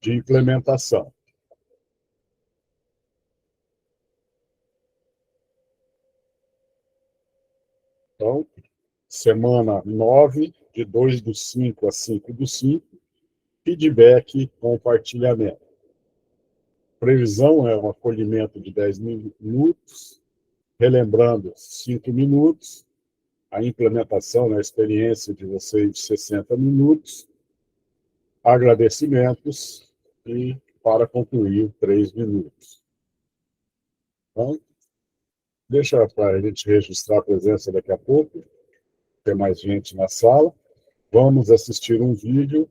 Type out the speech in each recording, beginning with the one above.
de implementação. Então, semana 9, de 2/5 a 5/5, feedback, compartilhamento. Previsão é um acolhimento de 10 minutos, relembrando 5 minutos, a implementação, a experiência de vocês de 60 minutos, agradecimentos e, para concluir, 3 minutos. Então, deixa para a gente registrar a presença daqui a pouco, tem mais gente na sala. Vamos assistir um vídeo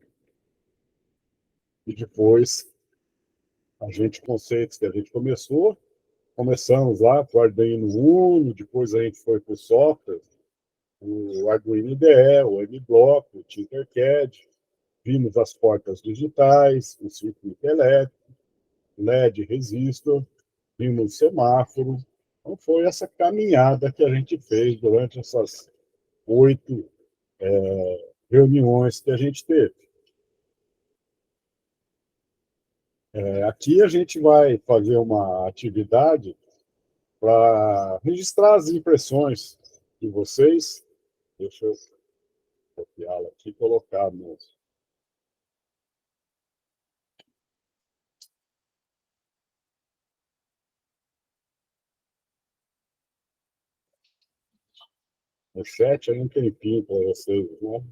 e depois conceitos que a gente começamos lá com o Arduino Uno, depois a gente foi para o software, o Arduino IDE, o M-Block, o Tinkercad, vimos as portas digitais, o circuito elétrico, LED resistor, vimos o semáforo. Então, foi essa caminhada que a gente fez durante essas 8 reuniões que a gente teve. Aqui a gente vai fazer uma atividade para registrar as impressões de vocês. Deixa eu copiá-la aqui e colocar no chat, aí um tempinho para vocês, né?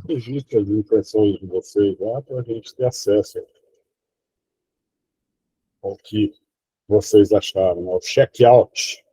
Registre as impressões de vocês lá para a gente ter acesso ao que vocês acharam, ao check-out.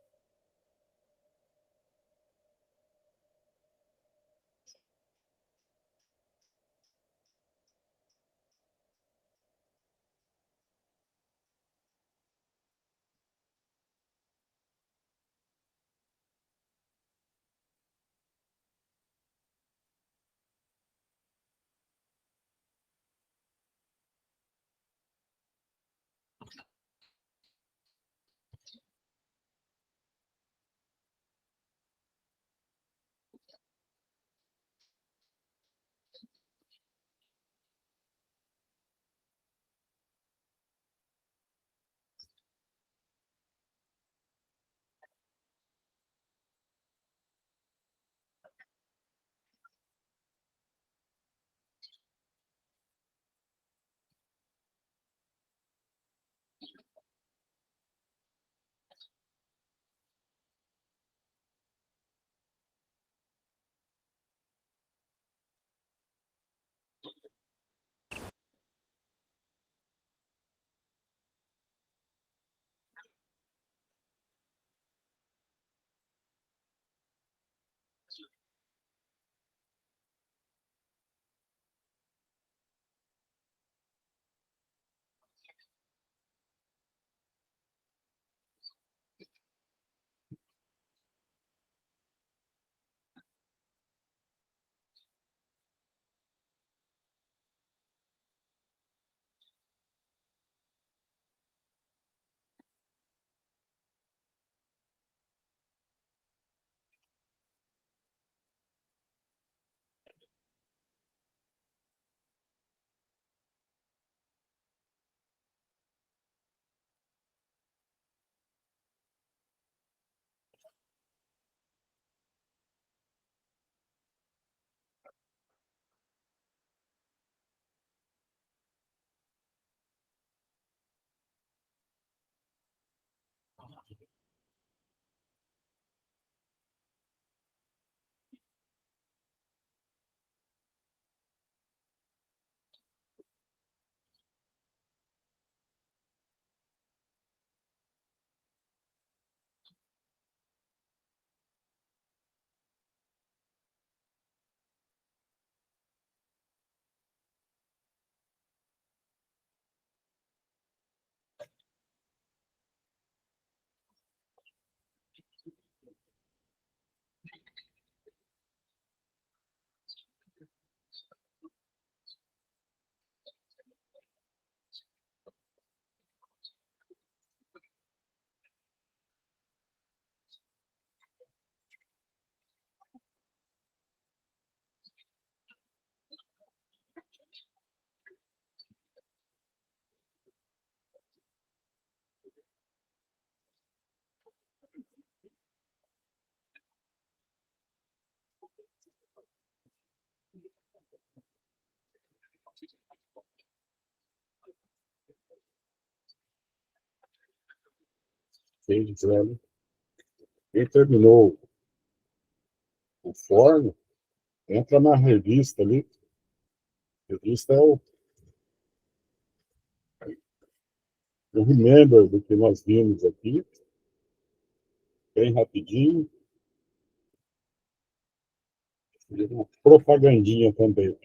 Ok, Gisele. Quem terminou o forno, entra na revista ali. A revista é o remember do que nós vimos aqui, bem rapidinho. E uma propagandinha também.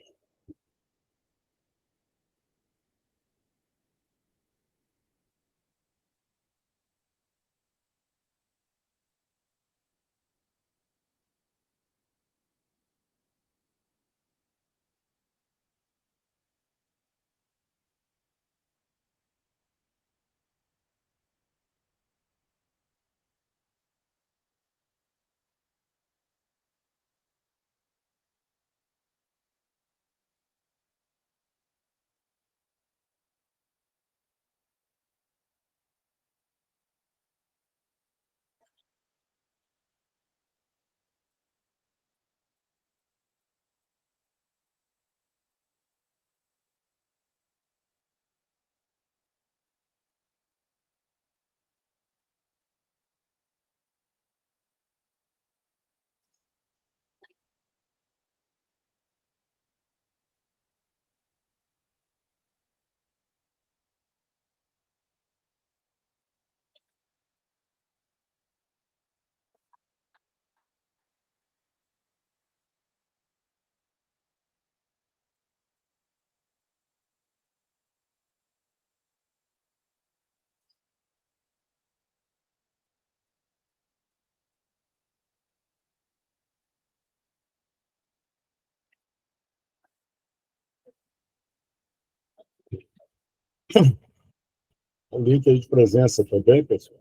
O link aí de presença também, pessoal.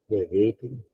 Perfeito.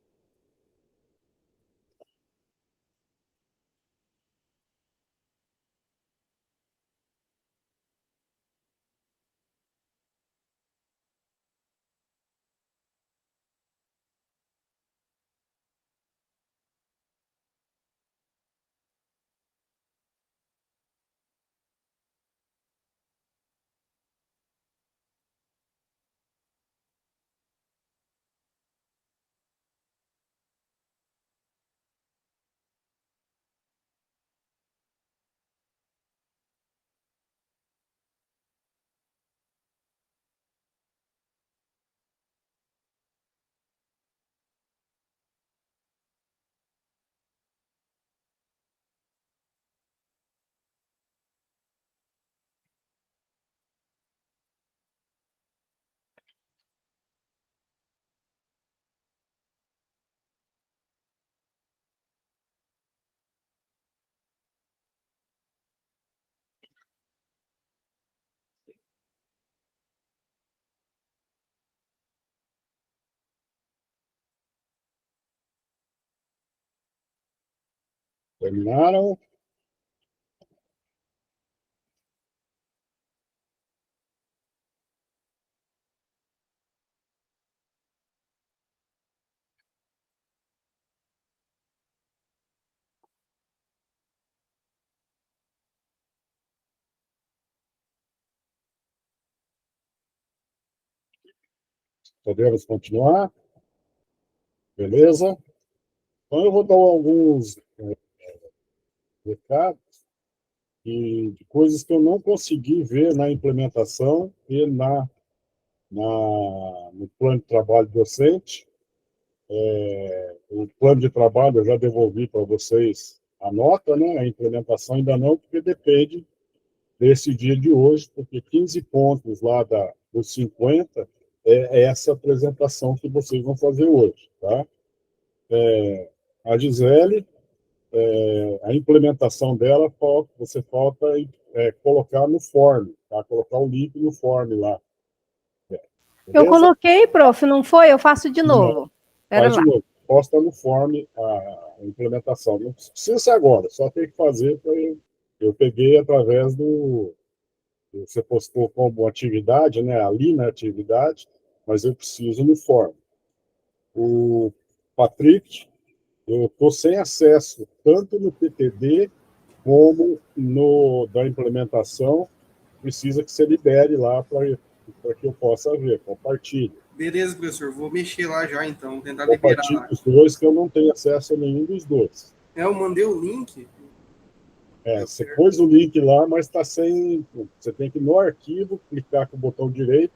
Terminaram? Podemos continuar? Beleza? Então, eu vou dar alguns recados de coisas que eu não consegui ver na implementação e no plano de trabalho docente. O plano de trabalho eu já devolvi para vocês a nota, né? A implementação ainda não, porque depende desse dia de hoje, porque 15 pontos lá dos 50 é essa apresentação que vocês vão fazer hoje, tá? A Gisele, a implementação dela, você falta colocar no form, tá? Colocar o link no form lá. Eu Beleza? coloquei, prof, não foi? Eu faço de novo. Pera Faz de lá. novo. Posta no form a implementação. Não precisa ser agora, só tem que fazer. Eu peguei através do. Você postou como atividade, né? Ali na atividade, mas eu preciso no form. O Patrick, eu estou sem acesso tanto no PTD como no da implementação. Precisa que você libere lá para para que eu possa ver. Compartilhe. Beleza, professor. Vou mexer lá já, então. Tentar liberar Compartilhe lá. os dois, que eu não tenho acesso a nenhum dos dois. Eu mandei o link. Você pôs o link lá, mas está sem... Você tem que ir no arquivo, clicar com o botão direito,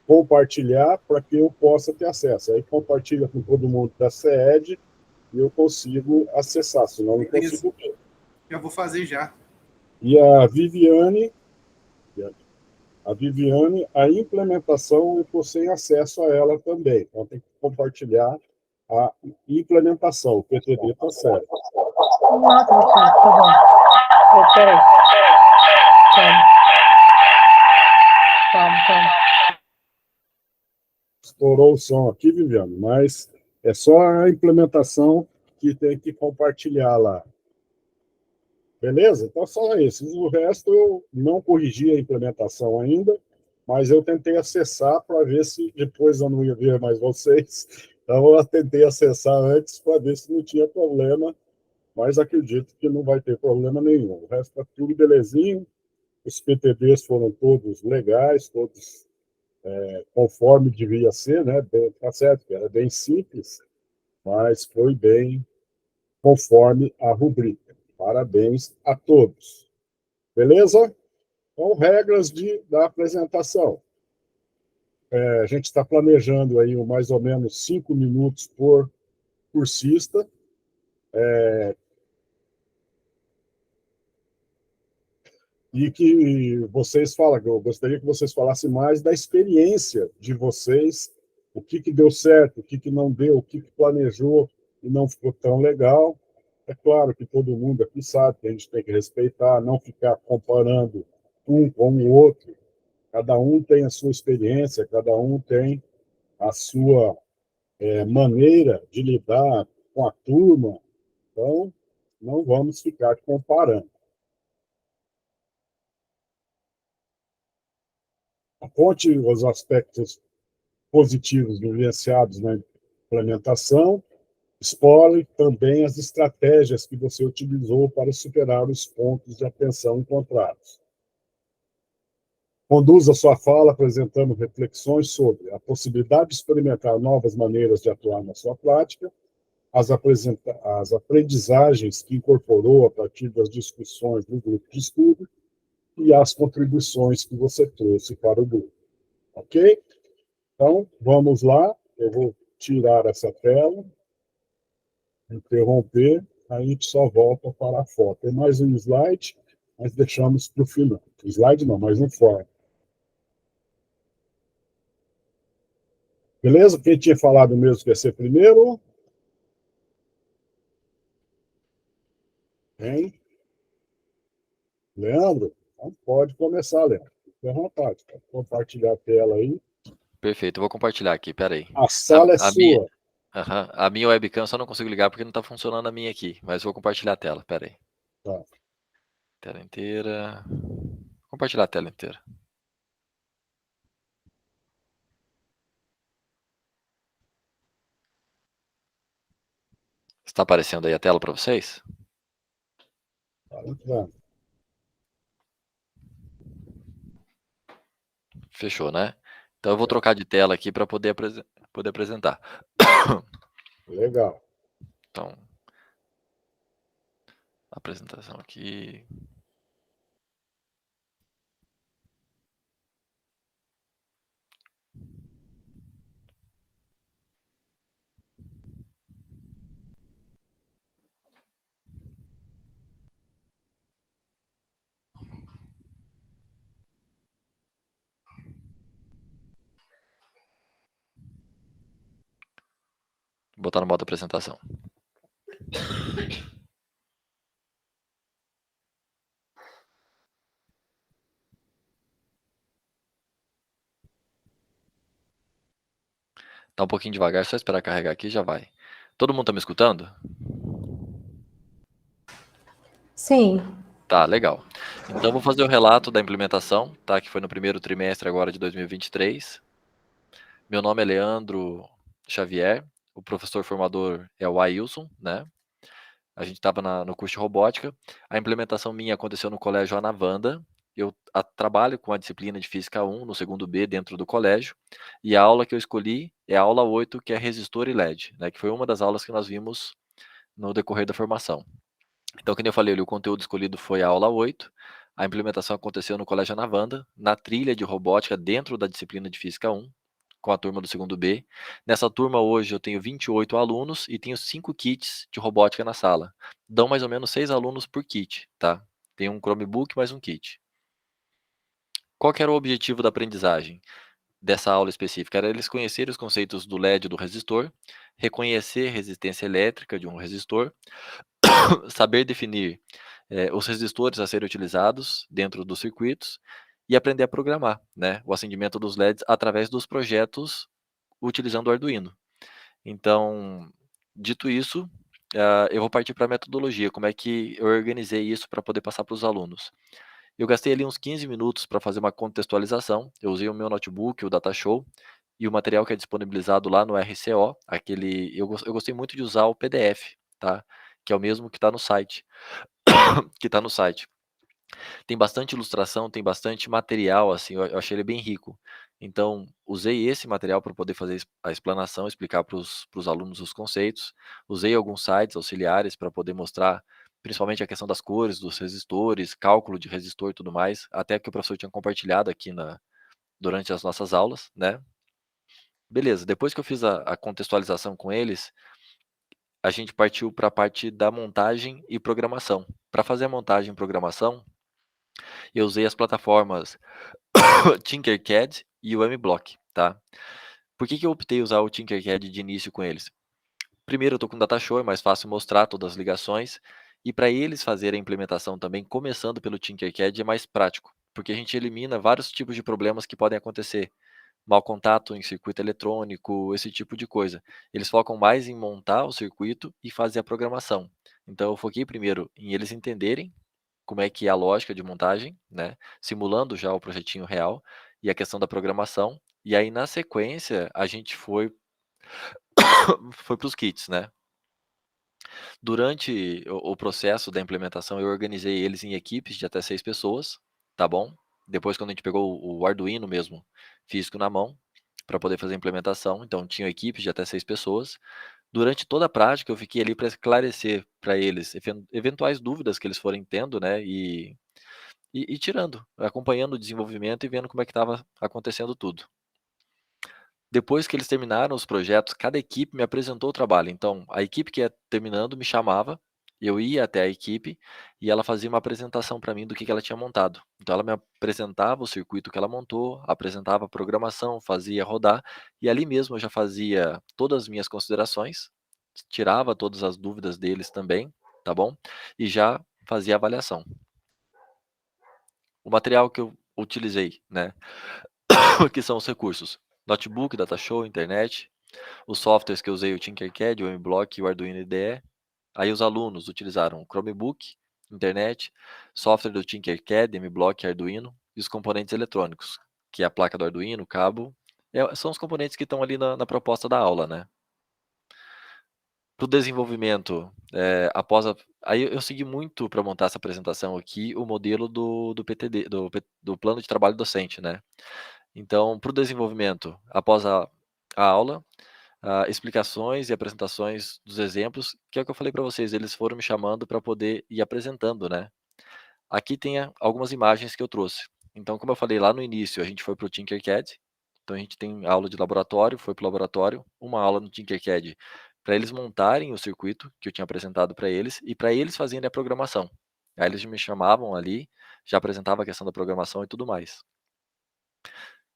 compartilhar, para que eu possa ter acesso. Aí compartilha com todo mundo da SEED e eu consigo acessar, senão não consigo ver. Já vou fazer já. E a Viviane, a implementação, eu estou sem acesso a ela também. Então, tem que compartilhar a implementação. O PTD está certo. Nossa, tá bom. Peraí. Calma. Estourou o som aqui, Viviane, mas é só a implementação que tem que compartilhar lá. Beleza? Então, só isso. O resto eu não corrigi a implementação ainda, mas eu tentei acessar para ver se depois eu não ia ver mais vocês. Então, eu tentei acessar antes para ver se não tinha problema, mas acredito que não vai ter problema nenhum. O resto está tudo belezinho. Os PTBs foram todos legais, todos conforme devia ser, né? Tá certo, que era bem simples, mas foi bem conforme a rubrica. Parabéns a todos. Beleza? Então, regras da apresentação. A gente está planejando aí mais ou menos 5 minutos por cursista. E que vocês falam, eu gostaria que vocês falassem mais da experiência de vocês, o que deu certo, o que não deu, o que planejou e não ficou tão legal. É claro que todo mundo aqui sabe que a gente tem que respeitar, não ficar comparando um com o outro. Cada um tem a sua experiência, cada um tem a sua maneira de lidar com a turma. Então, não vamos ficar comparando. Aponte os aspectos positivos vivenciados na implementação, explore também as estratégias que você utilizou para superar os pontos de atenção encontrados. Conduza sua fala apresentando reflexões sobre a possibilidade de experimentar novas maneiras de atuar na sua prática, as aprendizagens que incorporou a partir das discussões do grupo de estudo e as contribuições que você trouxe para o grupo. Ok? Então, vamos lá. Eu vou tirar essa tela, interromper, aí a gente só volta para a foto. Tem mais um slide, mas deixamos para o final. Slide não, mais um fora. Beleza? Quem tinha falado mesmo que ia ser primeiro? Hein? Leandro? Então pode começar, Leandro. Fique à vontade. Pode compartilhar a tela aí. Perfeito, eu vou compartilhar aqui, peraí. A sala é sua. A minha webcam só não consigo ligar porque não está funcionando a minha aqui, mas vou compartilhar a tela, peraí. Tá. Tela inteira. Compartilhar a tela inteira. Está aparecendo aí a tela para vocês? Tá entrando. Fechou, né? Então eu vou trocar de tela aqui para poder apresentar. Legal. Então, apresentação aqui. Vou botar no modo apresentação. Tá um pouquinho devagar, só esperar carregar aqui e já vai. Todo mundo tá me escutando? Sim. Tá, legal. Então eu vou fazer o relato da implementação, tá? Que foi no primeiro trimestre agora de 2023. Meu nome é Leandro Xavier, o professor formador é o Ailson, né? A gente estava no curso de robótica. A implementação minha aconteceu no Colégio Ana Wanda, eu trabalho com a disciplina de Física 1 no segundo B dentro do colégio, e a aula que eu escolhi é a aula 8, que é resistor e LED, né, que foi uma das aulas que nós vimos no decorrer da formação. Então, como eu falei, o conteúdo escolhido foi a aula 8, a implementação aconteceu no Colégio Anavanda, na trilha de robótica dentro da disciplina de Física 1, com a turma do segundo B. Nessa turma hoje eu tenho 28 alunos e tenho 5 kits de robótica na sala. Dão mais ou menos 6 alunos por kit, tá? Tem um Chromebook mais um kit. Qual que era o objetivo da aprendizagem dessa aula específica? Era eles conhecerem os conceitos do LED e do resistor, reconhecer a resistência elétrica de um resistor, saber definir os resistores a serem utilizados dentro dos circuitos e aprender a programar, né, o acendimento dos LEDs através dos projetos utilizando o Arduino. Então, dito isso, eu vou partir para a metodologia, como é que eu organizei isso para poder passar para os alunos. Eu gastei ali uns 15 minutos para fazer uma contextualização, eu usei o meu notebook, o Datashow, e o material que é disponibilizado lá no RCO, eu gostei muito de usar o PDF, tá? Que é o mesmo que está no site. Tem bastante ilustração, tem bastante material, assim, eu achei ele bem rico. Então, usei esse material para poder fazer a explanação, explicar para os alunos os conceitos. Usei alguns sites auxiliares para poder mostrar, principalmente a questão das cores, dos resistores, cálculo de resistor e tudo mais, até que o professor tinha compartilhado aqui durante as nossas aulas, né. Beleza, depois que eu fiz a contextualização com eles, a gente partiu para a parte da montagem e programação. Para fazer a montagem e programação, eu usei as plataformas Tinkercad e o MBlock, tá. Por que que eu optei usar o Tinkercad de início com eles? Primeiro, eu estou com o Datashow, é mais fácil mostrar todas as ligações, e para eles fazerem a implementação também, começando pelo Tinkercad, é mais prático, porque a gente elimina vários tipos de problemas que podem acontecer. Mau contato em circuito eletrônico, esse tipo de coisa. Eles focam mais em montar o circuito e fazer a programação. Então eu foquei primeiro em eles entenderem como é que é a lógica de montagem, né, simulando já o projetinho real, e a questão da programação, e aí na sequência a gente foi foi para os kits, né. Durante o processo da implementação eu organizei eles em equipes de até 6 pessoas, tá bom. Depois quando a gente pegou o Arduino mesmo, físico na mão, para poder fazer a implementação, então tinham equipes de até 6 pessoas. Durante toda a prática eu fiquei ali para esclarecer para eles eventuais dúvidas que eles forem tendo, né, e tirando, acompanhando o desenvolvimento e vendo como é que estava acontecendo tudo. Depois que eles terminaram os projetos, cada equipe me apresentou o trabalho. Então, a equipe que ia terminando me chamava, eu ia até a equipe e ela fazia uma apresentação para mim do que ela tinha montado. Então, ela me apresentava o circuito que ela montou, apresentava a programação, fazia rodar, e ali mesmo eu já fazia todas as minhas considerações, tirava todas as dúvidas deles também, tá bom? E já fazia a avaliação. O material que eu utilizei, né, que são os recursos: notebook, Datashow, internet, os softwares que eu usei, o Tinkercad, o MBlock e o Arduino IDE. Aí os alunos utilizaram o Chromebook, internet, software do Tinkercad, MBlock e Arduino, e os componentes eletrônicos, que é a placa do Arduino, o cabo, são os componentes que estão ali na proposta da aula, né. Para o desenvolvimento, após aí eu segui muito para montar essa apresentação aqui, o modelo do PTD, do plano de trabalho docente, né. Então, para o desenvolvimento, após a aula, explicações e apresentações dos exemplos, que é o que eu falei para vocês, eles foram me chamando para poder ir apresentando, né. Aqui tem algumas imagens que eu trouxe. Então, como eu falei lá no início, a gente foi para o Tinkercad, então a gente tem aula de laboratório, foi para o laboratório, uma aula no Tinkercad para eles montarem o circuito que eu tinha apresentado para eles e para eles fazerem a programação. Aí eles me chamavam ali, já apresentava a questão da programação e tudo mais.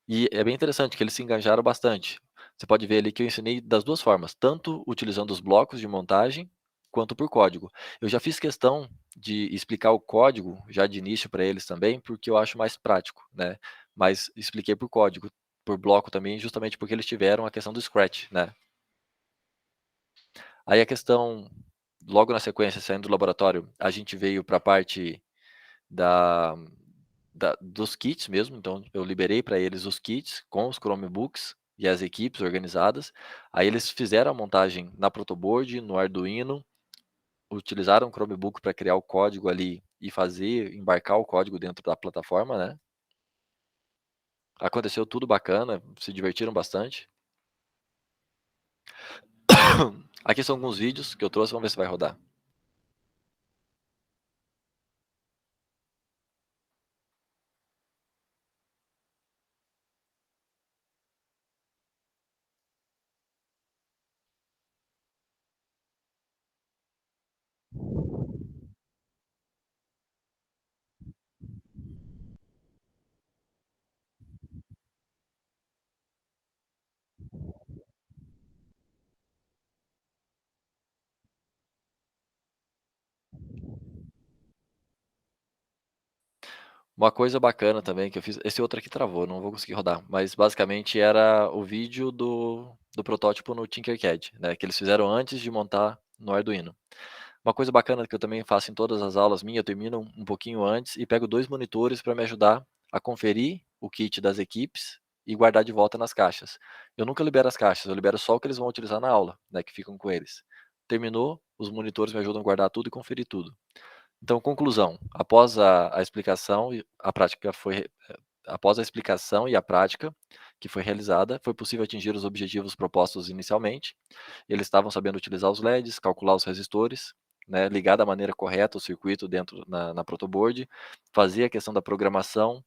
E é bem interessante que eles se engajaram bastante. Você pode ver ali que eu ensinei das 2 formas, tanto utilizando os blocos de montagem, quanto por código. Eu já fiz questão de explicar o código já de início para eles também, porque eu acho mais prático, né, mas expliquei por código, por bloco também, justamente porque eles tiveram a questão do Scratch, né. Aí a questão, logo na sequência, saindo do laboratório, a gente veio para a parte da dos kits mesmo, então eu liberei para eles os kits com os Chromebooks e as equipes organizadas. Aí eles fizeram a montagem na protoboard, no Arduino, utilizaram o Chromebook para criar o código ali e fazer, embarcar o código dentro da plataforma, né? Aconteceu tudo bacana, se divertiram bastante. Aqui são alguns vídeos que eu trouxe, vamos ver se vai rodar. Uma coisa bacana também que eu fiz, esse outro aqui travou, não vou conseguir rodar, mas basicamente era o vídeo do protótipo no Tinkercad, né, que eles fizeram antes de montar no Arduino. Uma coisa bacana que eu também faço em todas as aulas minhas, eu termino um pouquinho antes e pego 2 monitores para me ajudar a conferir o kit das equipes e guardar de volta nas caixas. Eu nunca libero as caixas, eu libero só o que eles vão utilizar na aula, né, que ficam com eles. Terminou, os monitores me ajudam a guardar tudo e conferir tudo. Então, conclusão, após a explicação e a prática após a explicação e a prática que foi realizada, foi possível atingir os objetivos propostos inicialmente. Eles estavam sabendo utilizar os LEDs, calcular os resistores, né, ligar da maneira correta o circuito dentro na protoboard, fazer a questão da programação,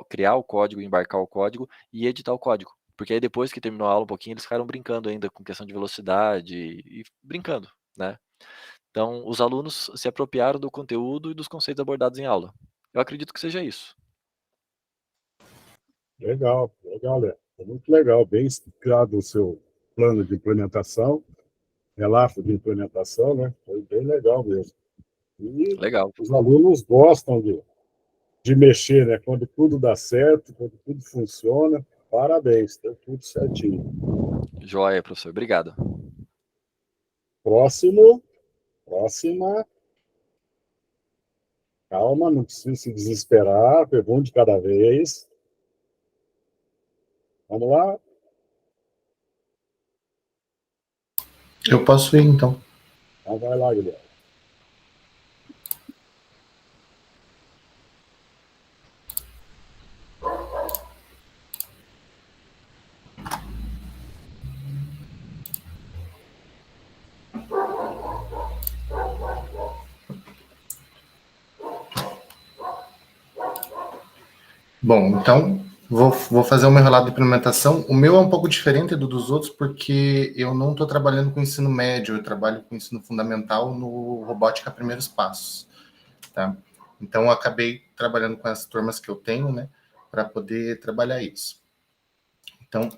criar o código, embarcar o código e editar o código. Porque aí depois que terminou a aula um pouquinho, eles ficaram brincando ainda com questão de velocidade e brincando, né? Então, os alunos se apropriaram do conteúdo e dos conceitos abordados em aula. Eu acredito que seja isso. Legal, legal, Léo. Foi muito legal, bem explicado o seu plano de implementação, relato de implementação, né? Foi bem legal mesmo. E Legal. os alunos gostam de mexer, né? Quando tudo dá certo, quando tudo funciona, parabéns, está tudo certinho. Joia, professor. Obrigado. Próxima. Calma, não precisa se desesperar, pergunta de cada vez. Vamos lá? Eu posso ir, então. Então vai lá, Guilherme. Bom, então, vou fazer o meu relato de implementação. O meu é um pouco diferente dos outros, porque eu não estou trabalhando com ensino médio, eu trabalho com ensino fundamental no Robótica Primeiros Passos, tá? Então, eu acabei trabalhando com as turmas que eu tenho, né, para poder trabalhar isso. Então,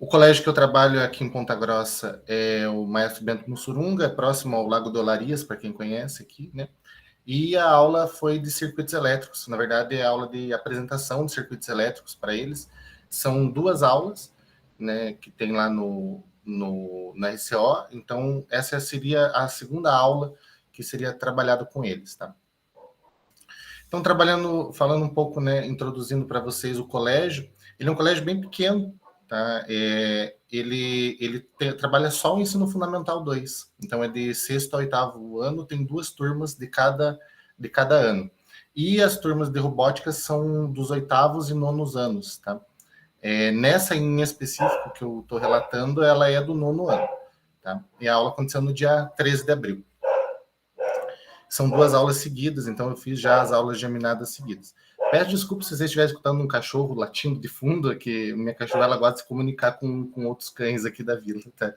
o colégio que eu trabalho aqui em Ponta Grossa é o Maestro Bento Mussurunga, próximo ao Lago do Olarias, para quem conhece aqui, né? E a aula foi de circuitos elétricos. Na verdade, é a aula de apresentação de circuitos elétricos para eles. São 2 aulas, né, que tem lá na RCO. Então, essa seria a segunda aula que seria trabalhado com eles, tá? Então, falando um pouco, né, introduzindo para vocês o colégio, ele é um colégio bem pequeno, tá? Ele trabalha só o ensino fundamental 2. Então, é de 6º a 8º ano, tem 2 turmas de cada ano. E as turmas de robótica são dos 8º e 9º anos, tá? Nessa em específico que eu estou relatando, ela é do 9º ano, tá? E a aula aconteceu no dia 13 de abril. São 2 aulas seguidas, então eu fiz já as aulas geminadas seguidas. Peço desculpa se você estiver escutando um cachorro latindo de fundo, que minha cachorra ela gosta de se comunicar com outros cães aqui da vila. Tá?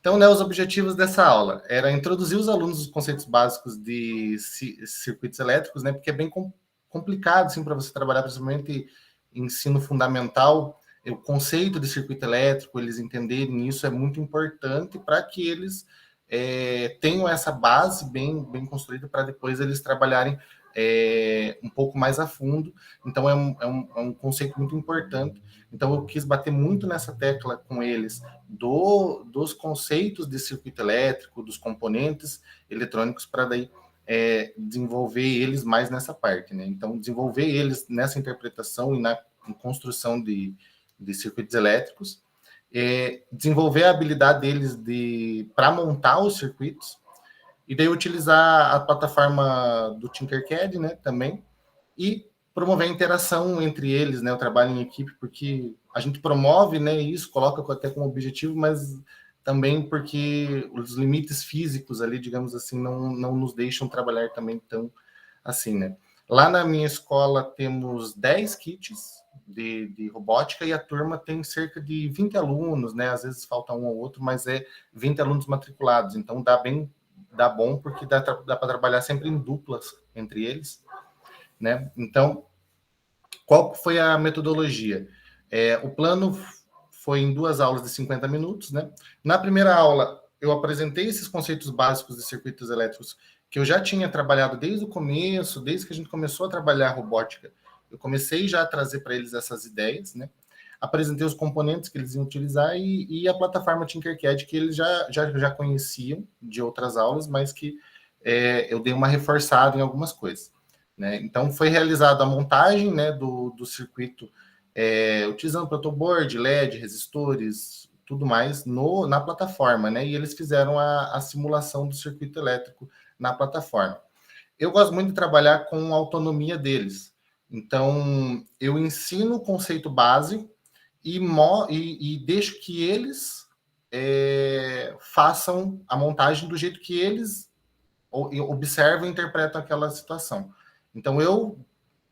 Então, né, os objetivos dessa aula era introduzir os alunos os conceitos básicos de circuitos elétricos, né, porque é bem complicado assim, para você trabalhar, principalmente em ensino fundamental, o conceito de circuito elétrico, eles entenderem isso é muito importante para que eles tenham essa base bem construída para depois eles trabalharem um pouco mais a fundo. Então, é um conceito muito importante. Então, eu quis bater muito nessa tecla com eles dos conceitos de circuito elétrico, dos componentes eletrônicos, para daí desenvolver eles mais nessa parte, né? Então, desenvolver eles nessa interpretação e na construção de circuitos elétricos. desenvolver a habilidade deles para montar os circuitos, e daí utilizar a plataforma do Tinkercad, né, também, e promover a interação entre eles, né, o trabalho em equipe, porque a gente promove, né, isso, coloca até como objetivo, mas também porque os limites físicos ali, digamos assim, não nos deixam trabalhar também tão assim, né. Lá na minha escola temos 10 kits de robótica e a turma tem cerca de 20 alunos, né, às vezes falta um ou outro, mas 20 alunos matriculados, então dá bom porque dá para trabalhar sempre em duplas entre eles, né? Então, qual foi a metodologia? O plano foi em 2 aulas de 50 minutos, né? Na primeira aula, eu apresentei esses conceitos básicos de circuitos elétricos que eu já tinha trabalhado desde o começo, desde que a gente começou a trabalhar a robótica. Eu comecei já a trazer para eles essas ideias, né? Apresentei os componentes que eles iam utilizar e a plataforma Tinkercad, que eles já conheciam de outras aulas, mas que eu dei uma reforçada em algumas coisas, né? Então, foi realizada a montagem, né, do circuito, utilizando protoboard, LED, resistores, tudo mais, na plataforma, né? E eles fizeram a simulação do circuito elétrico na plataforma. Eu gosto muito de trabalhar com a autonomia deles. Então, eu ensino o conceito base e deixo que eles façam a montagem do jeito que eles observam e interpretam aquela situação. Então, eu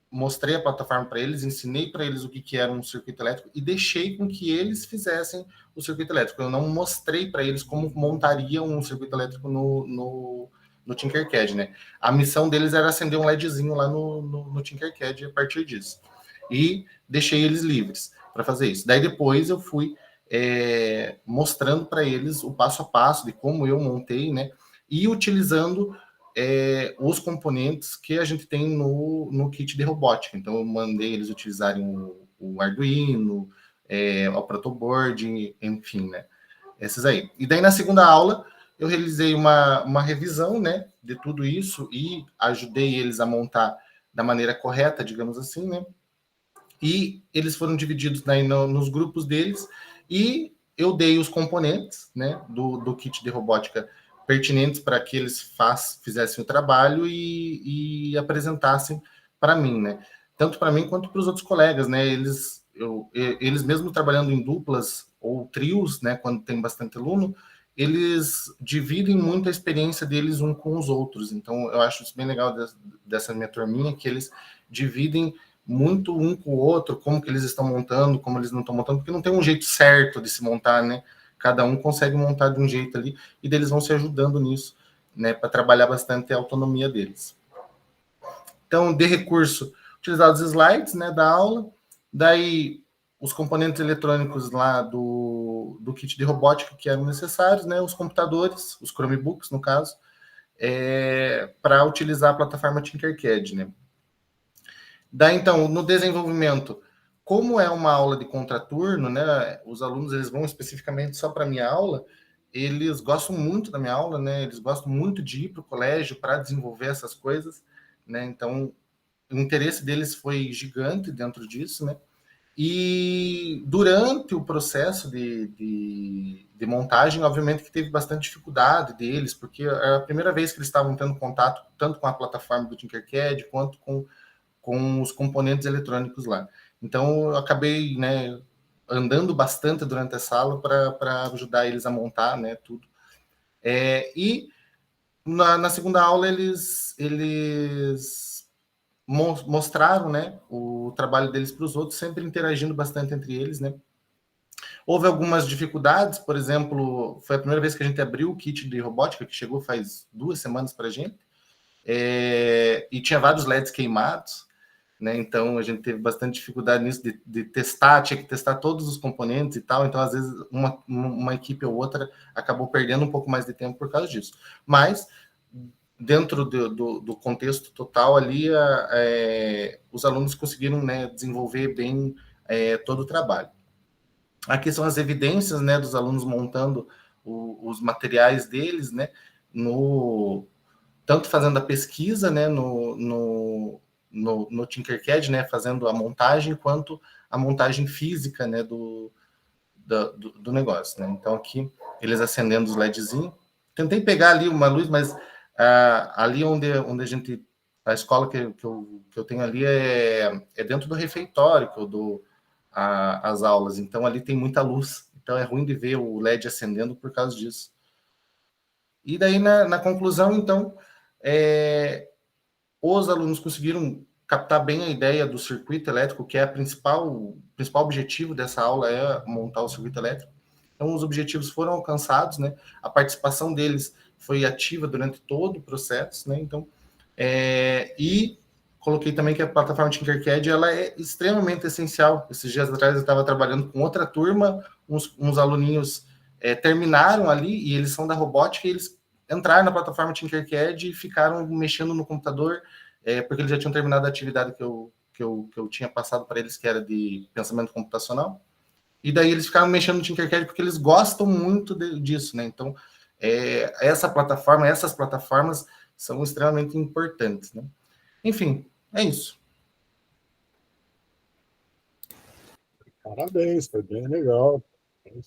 mostrei a plataforma para eles, ensinei para eles o que era um circuito elétrico e deixei com que eles fizessem o circuito elétrico. Eu não mostrei para eles como montaria um circuito elétrico no Tinkercad, né? A missão deles era acender um LEDzinho lá no Tinkercad a partir disso. E deixei eles livres para fazer isso. Daí depois eu fui mostrando para eles o passo a passo de como eu montei, né? E utilizando os componentes que a gente tem no kit de robótica. Então, eu mandei eles utilizarem o Arduino, o protoboard, enfim, né? Esses aí. E daí, na segunda aula, eu realizei uma revisão, né, de tudo isso e ajudei eles a montar da maneira correta, digamos assim, né? E eles foram divididos daí nos grupos deles e eu dei os componentes, né, do kit de robótica pertinentes para que eles fizessem o trabalho e apresentassem para mim, né? Tanto para mim quanto para os outros colegas, né? Eles mesmo trabalhando em duplas ou trios, né? Quando tem bastante aluno, eles dividem muito a experiência deles um com os outros. Então, eu acho isso bem legal dessa minha turminha, que eles dividem muito um com o outro, como que eles estão montando, como eles não estão montando, porque não tem um jeito certo de se montar, né? Cada um consegue montar de um jeito ali, e eles vão se ajudando nisso, né, para trabalhar bastante a autonomia deles. Então, de recurso, utilizar os slides, né, da aula, daí os componentes eletrônicos lá do kit de robótica que eram necessários, né, os computadores, os Chromebooks, no caso, para utilizar a plataforma Tinkercad, né. Daí, então, no desenvolvimento, como é uma aula de contraturno, né, os alunos eles vão especificamente só para a minha aula, eles gostam muito da minha aula, né, eles gostam muito de ir para o colégio para desenvolver essas coisas, né, então o interesse deles foi gigante dentro disso, né, e durante o processo de montagem, obviamente que teve bastante dificuldade deles, porque é a primeira vez que eles estavam tendo contato tanto com a plataforma do Tinkercad quanto com os componentes eletrônicos lá. Então, eu acabei, né, andando bastante durante essa aula para ajudar eles a montar, né, tudo. E na segunda aula, eles mostraram, né, o trabalho deles para os outros, sempre interagindo bastante entre eles, né. Houve algumas dificuldades, por exemplo, foi a primeira vez que a gente abriu o kit de robótica, que chegou faz 2 semanas para a gente, e tinha vários LEDs queimados, né? Então a gente teve bastante dificuldade nisso de testar, tinha que testar todos os componentes e tal, então às vezes uma equipe ou outra acabou perdendo um pouco mais de tempo por causa disso. Mas dentro do contexto total ali, os alunos conseguiram, né, desenvolver bem todo o trabalho. Aqui são as evidências, né, dos alunos montando os materiais deles, né, tanto fazendo a pesquisa, né, no Tinkercad, né, fazendo a montagem, quanto a montagem física, né, do negócio, né? Então, aqui, eles acendendo os LEDzinhos. Tentei pegar ali uma luz, mas ali onde a gente... A escola que eu tenho ali é dentro do refeitório que eu dou as aulas. Então, ali tem muita luz. Então, é ruim de ver o LED acendendo por causa disso. E daí, na conclusão, então, os alunos conseguiram captar bem a ideia do circuito elétrico, que é o principal objetivo dessa aula, é montar o circuito elétrico. Então, os objetivos foram alcançados, né? A participação deles foi ativa durante todo o processo, né? Então, e coloquei também que a plataforma Tinkercad, ela é extremamente essencial. Esses dias atrás eu estava trabalhando com outra turma, uns aluninhos terminaram ali, e eles são da robótica, e eles entraram na plataforma Tinkercad e ficaram mexendo no computador, porque eles já tinham terminado a atividade que eu tinha passado para eles, que era de pensamento computacional. E daí eles ficaram mexendo no Tinkercad porque eles gostam muito disso, né? Então, essas plataformas são extremamente importantes, né? Enfim, é isso. Parabéns, foi bem legal.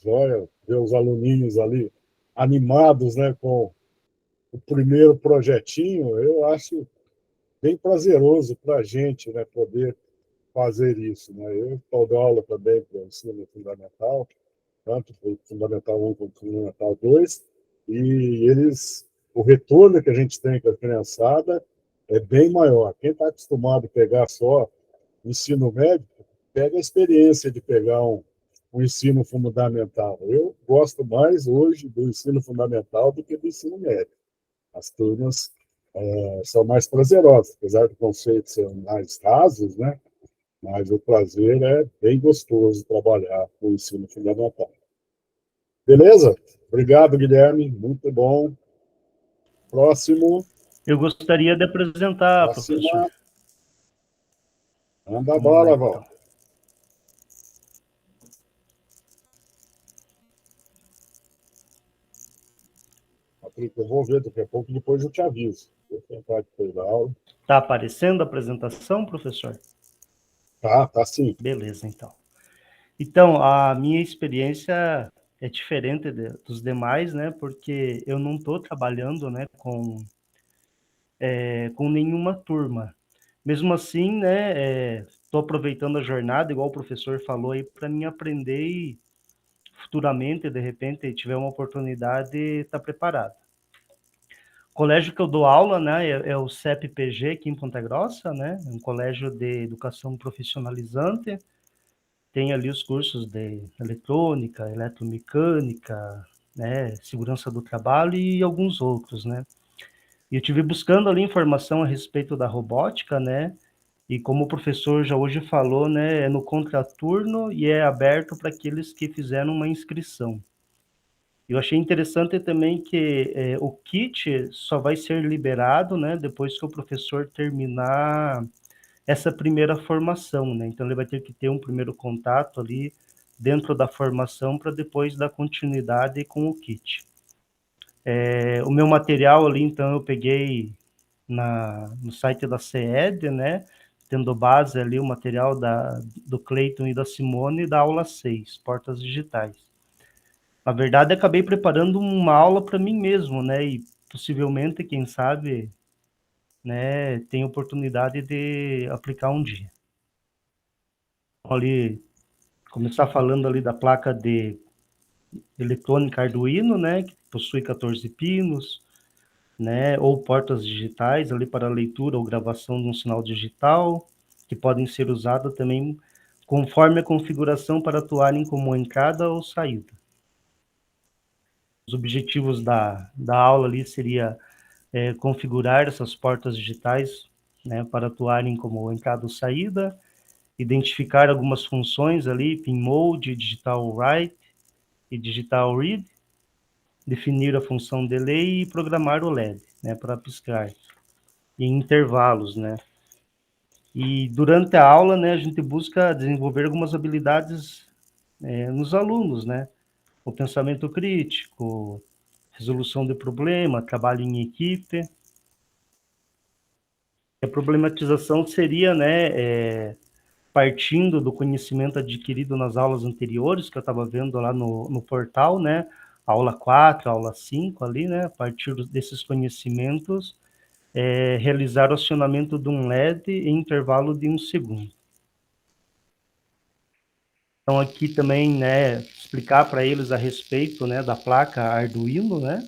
Olha, ver os aluninhos ali animados, né, com o primeiro projetinho, eu acho bem prazeroso para a gente, né, poder fazer isso, né? Eu estou dando aula também para o ensino fundamental, tanto para o Fundamental 1 quanto o Fundamental 2, e o retorno que a gente tem com a criançada é bem maior. Quem está acostumado a pegar só ensino médio, pega a experiência de pegar um ensino fundamental. Eu gosto mais hoje do ensino fundamental do que do ensino médio. As turmas são mais prazerosas, apesar do conceito ser mais rasos, né? Mas o prazer é bem gostoso trabalhar com o ensino fundamental. Beleza? Obrigado, Guilherme. Muito bom. Próximo. Eu gostaria de apresentar, Próxima. professor. Anda a bola, Val. Então. Patrícia, eu vou ver daqui a pouco, depois eu te aviso. Vou tentar depois da aula. Está aparecendo a apresentação, professor? Tá sim. Beleza, então. Então, a minha experiência é diferente dos demais, né? Porque eu não estou trabalhando, né, com nenhuma turma. Mesmo assim, né, estou aproveitando a jornada, igual o professor falou aí, para mim aprender e futuramente, de repente, tiver uma oportunidade, estar preparado. O colégio que eu dou aula, né, é o CEP-PG aqui em Ponta Grossa, né? Um colégio de educação profissionalizante. Tem ali os cursos de eletrônica, eletromecânica, né, segurança do trabalho e alguns outros, né? E eu tive buscando ali informação a respeito da robótica, né? E como o professor já hoje falou, né, é no contraturno e é aberto para aqueles que fizeram uma inscrição. Eu achei interessante também que o kit só vai ser liberado, né, depois que o professor terminar essa primeira formação, né? Então ele vai ter que ter um primeiro contato ali dentro da formação para depois dar continuidade com o kit. O meu material ali, então, eu peguei no site da CED, né? Tendo base ali o material do Cleiton e da Simone da aula 6, Portas Digitais. Na verdade, acabei preparando uma aula para mim mesmo, né? E possivelmente, quem sabe, né, tem oportunidade de aplicar um dia. Ali, começar falando ali da placa de eletrônica Arduino, né, que possui 14 pinos, né, ou portas digitais ali para leitura ou gravação de um sinal digital, que podem ser usadas também conforme a configuração para atuarem como entrada ou saída. Os objetivos da aula ali seria configurar essas portas digitais, né, para atuarem como entrada ou saída, identificar algumas funções ali, pin mode, digital write e digital read, definir a função delay e programar o LED, né, para piscar em intervalos, né. E durante a aula, né, a gente busca desenvolver algumas habilidades nos alunos, né, o pensamento crítico, resolução de problema, trabalho em equipe. A problematização seria, né, partindo do conhecimento adquirido nas aulas anteriores, que eu estava vendo lá no portal, né? Aula 4, aula 5 ali, né? A partir desses conhecimentos, realizar o acionamento de um LED em intervalo de 1 segundo. Então, aqui também, né, explicar para eles a respeito, né, da placa Arduino, né,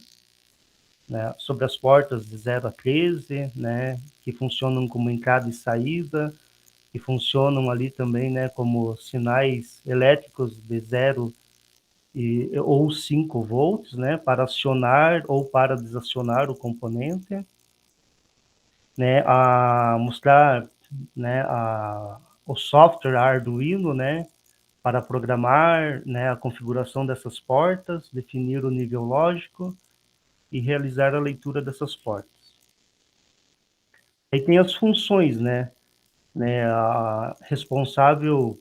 sobre as portas de 0 a 13, né, que funcionam como entrada e saída, que funcionam ali também, né, como sinais elétricos de 0 ou 5 volts, né, para acionar ou para desacionar o componente, né, a mostrar, né, o software Arduino, né, para programar, né, a configuração dessas portas, definir o nível lógico e realizar a leitura dessas portas. Aí tem as funções, né, a responsável,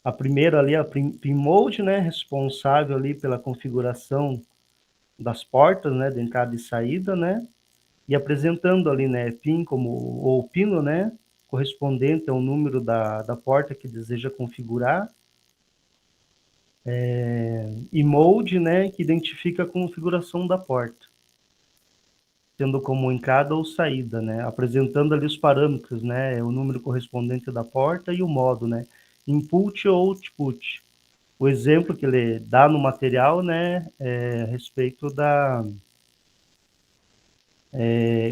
a primeira ali, a pin mode, né, responsável ali pela configuração das portas, né, de entrada e saída, né, e apresentando ali, né, pin ou pino, né, correspondente ao número da porta que deseja configurar, e mode, né, que identifica a configuração da porta, tendo como entrada ou saída, né, apresentando ali os parâmetros, né, o número correspondente da porta e o modo, né, input ou output. O exemplo que ele dá no material, né, a respeito da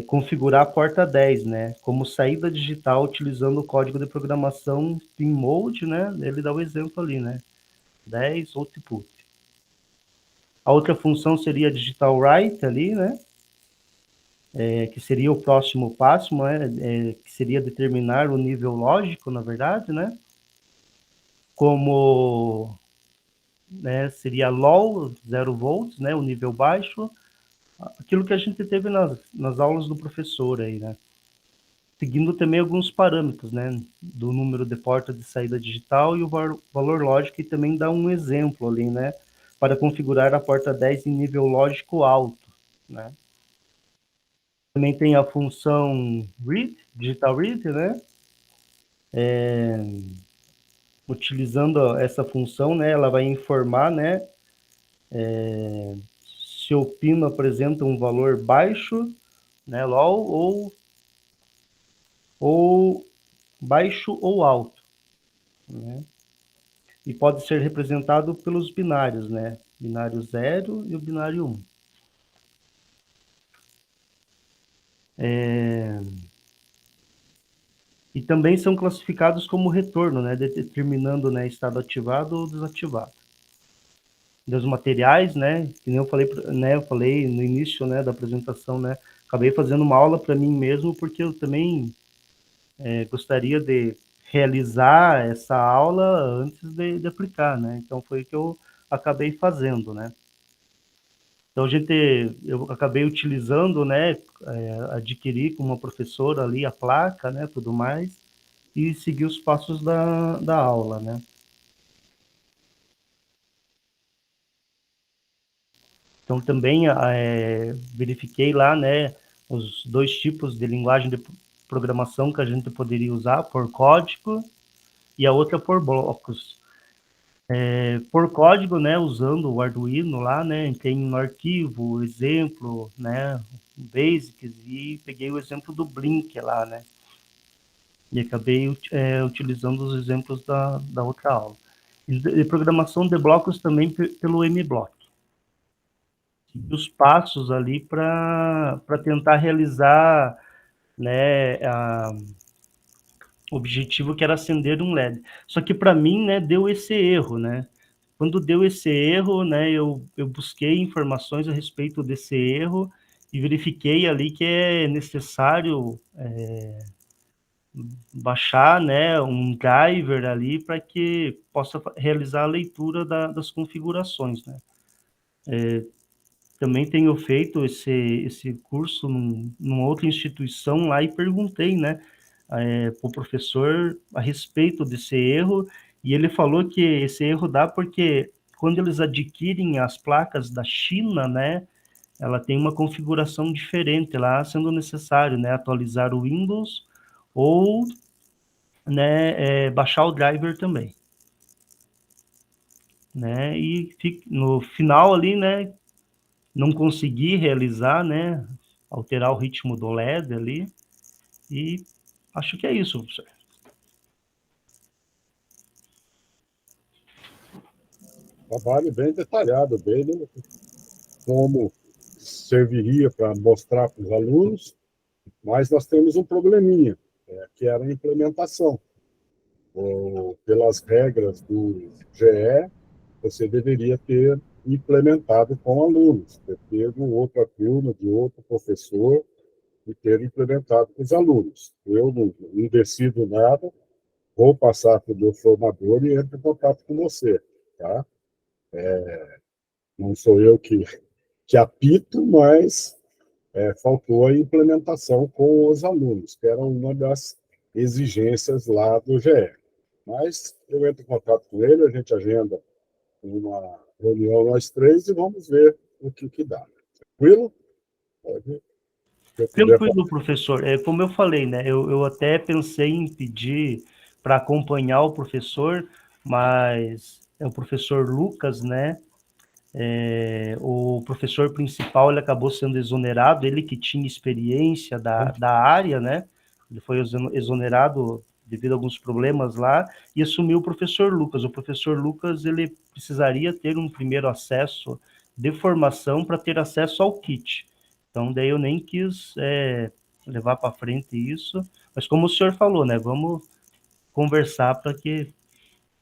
configurar a porta 10, né, como saída digital utilizando o código de programação pinMode, né, ele dá o exemplo ali, né, 10 output. A outra função seria digital write ali, né, que seria o próximo passo, né, que seria determinar o nível lógico, na verdade, né, como, né, seria low, 0 volts, né, o nível baixo, aquilo que a gente teve nas aulas do professor aí, né, seguindo também alguns parâmetros, né, do número de porta de saída digital e o valor lógico, e também dá um exemplo ali, né, para configurar a porta 10 em nível lógico alto, né. Também tem a função read, digital read, né, utilizando essa função, né, ela vai informar, né, se o pino apresenta um valor baixo, né, low, ou baixo ou alto, né, e pode ser representado pelos binários, né, binário 0 e o binário 1. E também são classificados como retorno, né, determinando, né, estado ativado ou desativado. Dos materiais, né, que nem eu falei, né, eu falei no início, né, da apresentação, né, acabei fazendo uma aula para mim mesmo, porque eu também gostaria de realizar essa aula antes de aplicar, né, então foi o que eu acabei fazendo, né. Então eu acabei utilizando, né, adquiri com uma professora ali a placa, né, tudo mais, e seguir os passos da aula, né. Então também verifiquei lá, né, os 2 tipos de linguagem de programação que a gente poderia usar, por código e a outra por blocos. Por código, né, usando o Arduino lá, né, entrei no arquivo, exemplo, né, basics, e peguei o exemplo do Blink lá, né, e acabei utilizando os exemplos da outra aula. E programação de blocos também pelo MBlock. Os passos ali para tentar realizar, né, o objetivo que era acender um LED. Só que para mim, né, deu esse erro, né? Quando deu esse erro, né, eu busquei informações a respeito desse erro e verifiquei ali que é necessário baixar, né, um driver ali para que possa realizar a leitura das configurações, né? Também tenho feito esse curso numa outra instituição lá, e perguntei, né, para o professor a respeito desse erro, e ele falou que esse erro dá porque quando eles adquirem as placas da China, né, ela tem uma configuração diferente lá, sendo necessário, né, atualizar o Windows ou né, baixar o driver também, né, e no final ali, né, não consegui realizar, né, alterar o ritmo do LED ali, e acho que é isso, professor. Trabalho bem detalhado, bem como serviria para mostrar para os alunos, mas nós temos um probleminha, que era a implementação. Pelas regras do GE, você deveria ter implementado com alunos, ter pego outra turma de outro professor e ter implementado com os alunos. Eu não decido nada, vou passar para o meu formador e entro em contato com você. Tá? Não sou eu que apito, mas faltou a implementação com os alunos, que era uma das exigências lá do GE. Mas eu entro em contato com ele, a gente agenda uma reunião nós três e vamos ver o que dá. Tranquilo? Tranquilo, professor. Como eu falei, né? Eu até pensei em pedir para acompanhar o professor, mas é o professor Lucas, né? O professor principal, ele acabou sendo exonerado, ele que tinha experiência da área, né? Ele foi exonerado devido a alguns problemas lá, e assumiu o professor Lucas. O professor Lucas, ele precisaria ter um primeiro acesso de formação para ter acesso ao kit. Então, daí eu nem quis levar para frente isso, mas como o senhor falou, né? Vamos conversar para que...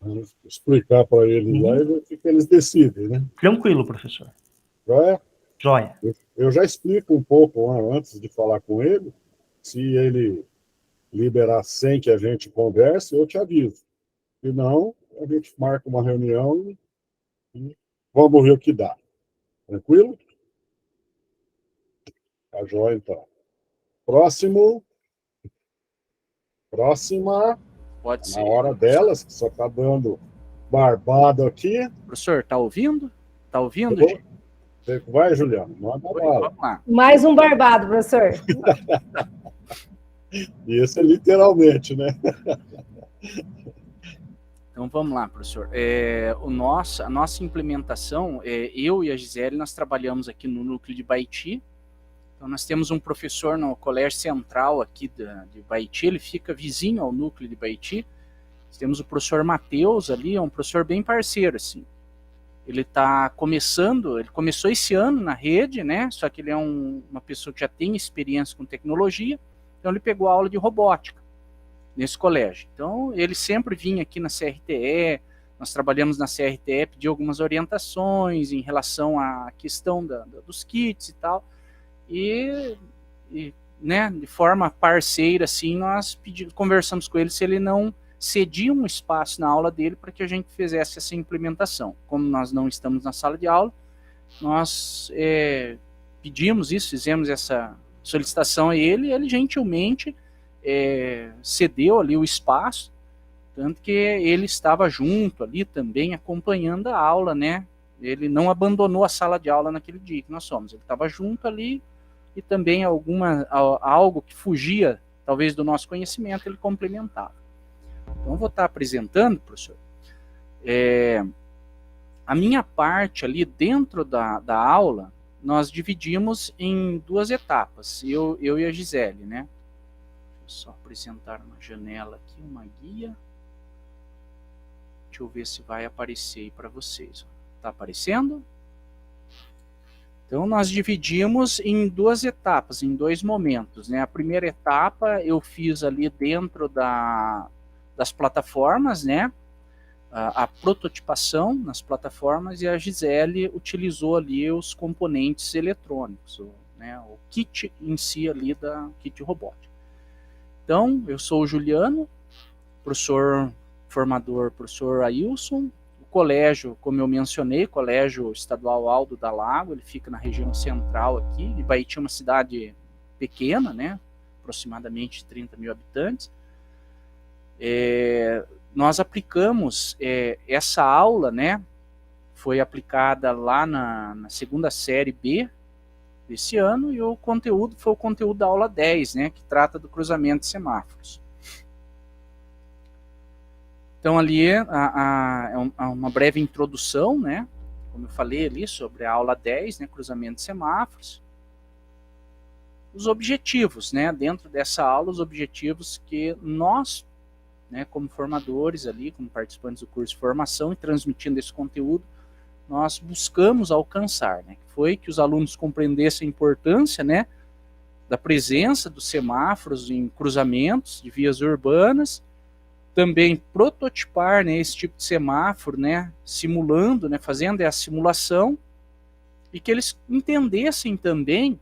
Vamos explicar para eles lá e ver o que eles decidem, né? Tranquilo, professor. Joia? Joia. Eu já explico um pouco antes de falar com ele. Se ele liberar sem que a gente converse, eu te aviso. Se não, a gente marca uma reunião e vamos ver o que dá. Tranquilo? Tá joia, então. Próxima. Pode ser. Na hora delas, que só tá dando barbado aqui. Professor, tá ouvindo? Tá ouvindo? Vai, Juliano, manda bala. Vamos lá. Mais um barbado, professor. E esse é literalmente, né? Então vamos lá, professor. A nossa implementação, eu e a Gisele, nós trabalhamos aqui no núcleo de Baiti. Então nós temos um professor no Colégio Central aqui de Baiti, ele fica vizinho ao núcleo de Baiti. Nós temos o professor Matheus ali, é um professor bem parceiro, assim. Ele começou esse ano na rede, né? Só que ele é uma pessoa que já tem experiência com tecnologia, então ele pegou aula de robótica nesse colégio. Então ele sempre vinha aqui na CRTE, nós trabalhamos na CRTE, pediu algumas orientações em relação à questão dos kits e tal, e né, de forma parceira, assim, nós conversamos com ele se ele não cedia um espaço na aula dele para que a gente fizesse essa implementação. Como nós não estamos na sala de aula, nós pedimos isso, fizemos essa solicitação a ele, e ele gentilmente cedeu ali o espaço, tanto que ele estava junto ali também, acompanhando a aula, né? Ele não abandonou a sala de aula naquele dia que nós fomos, ele estava junto ali, e também algo que fugia, talvez, do nosso conhecimento, ele complementava. Então, eu vou estar apresentando, professor, a minha parte ali dentro da aula, nós dividimos em duas etapas, eu e a Gisele, né? Deixa eu só apresentar uma janela aqui, uma guia. Deixa eu ver se vai aparecer aí para vocês. Está aparecendo? Então, nós dividimos em duas etapas, em dois momentos, né? A primeira etapa eu fiz ali dentro das plataformas, né? A prototipação nas plataformas, e a Gisele utilizou ali os componentes eletrônicos, né? O kit em si ali da kit robótica. Então, eu sou o Juliano, professor formador, professor Ailson. O colégio, como eu mencionei, Colégio Estadual Aldo da Lago, ele fica na região central aqui, e Baiti é uma cidade pequena, né? Aproximadamente 30 mil habitantes. Nós aplicamos essa aula, né? Foi aplicada lá na segunda série B desse ano, e o conteúdo foi o conteúdo da aula 10, né? Que trata do cruzamento de semáforos. Então, ali é uma breve introdução, né? Como eu falei ali sobre a aula 10, né? Cruzamento de semáforos. Os objetivos, né? Dentro dessa aula, os objetivos que nós, né, como formadores ali, como participantes do curso de formação e transmitindo esse conteúdo, nós buscamos alcançar, né? Foi que os alunos compreendessem a importância, né, da presença dos semáforos em cruzamentos de vias urbanas, também prototipar, né, esse tipo de semáforo, né, simulando, né, fazendo a simulação, e que eles entendessem também,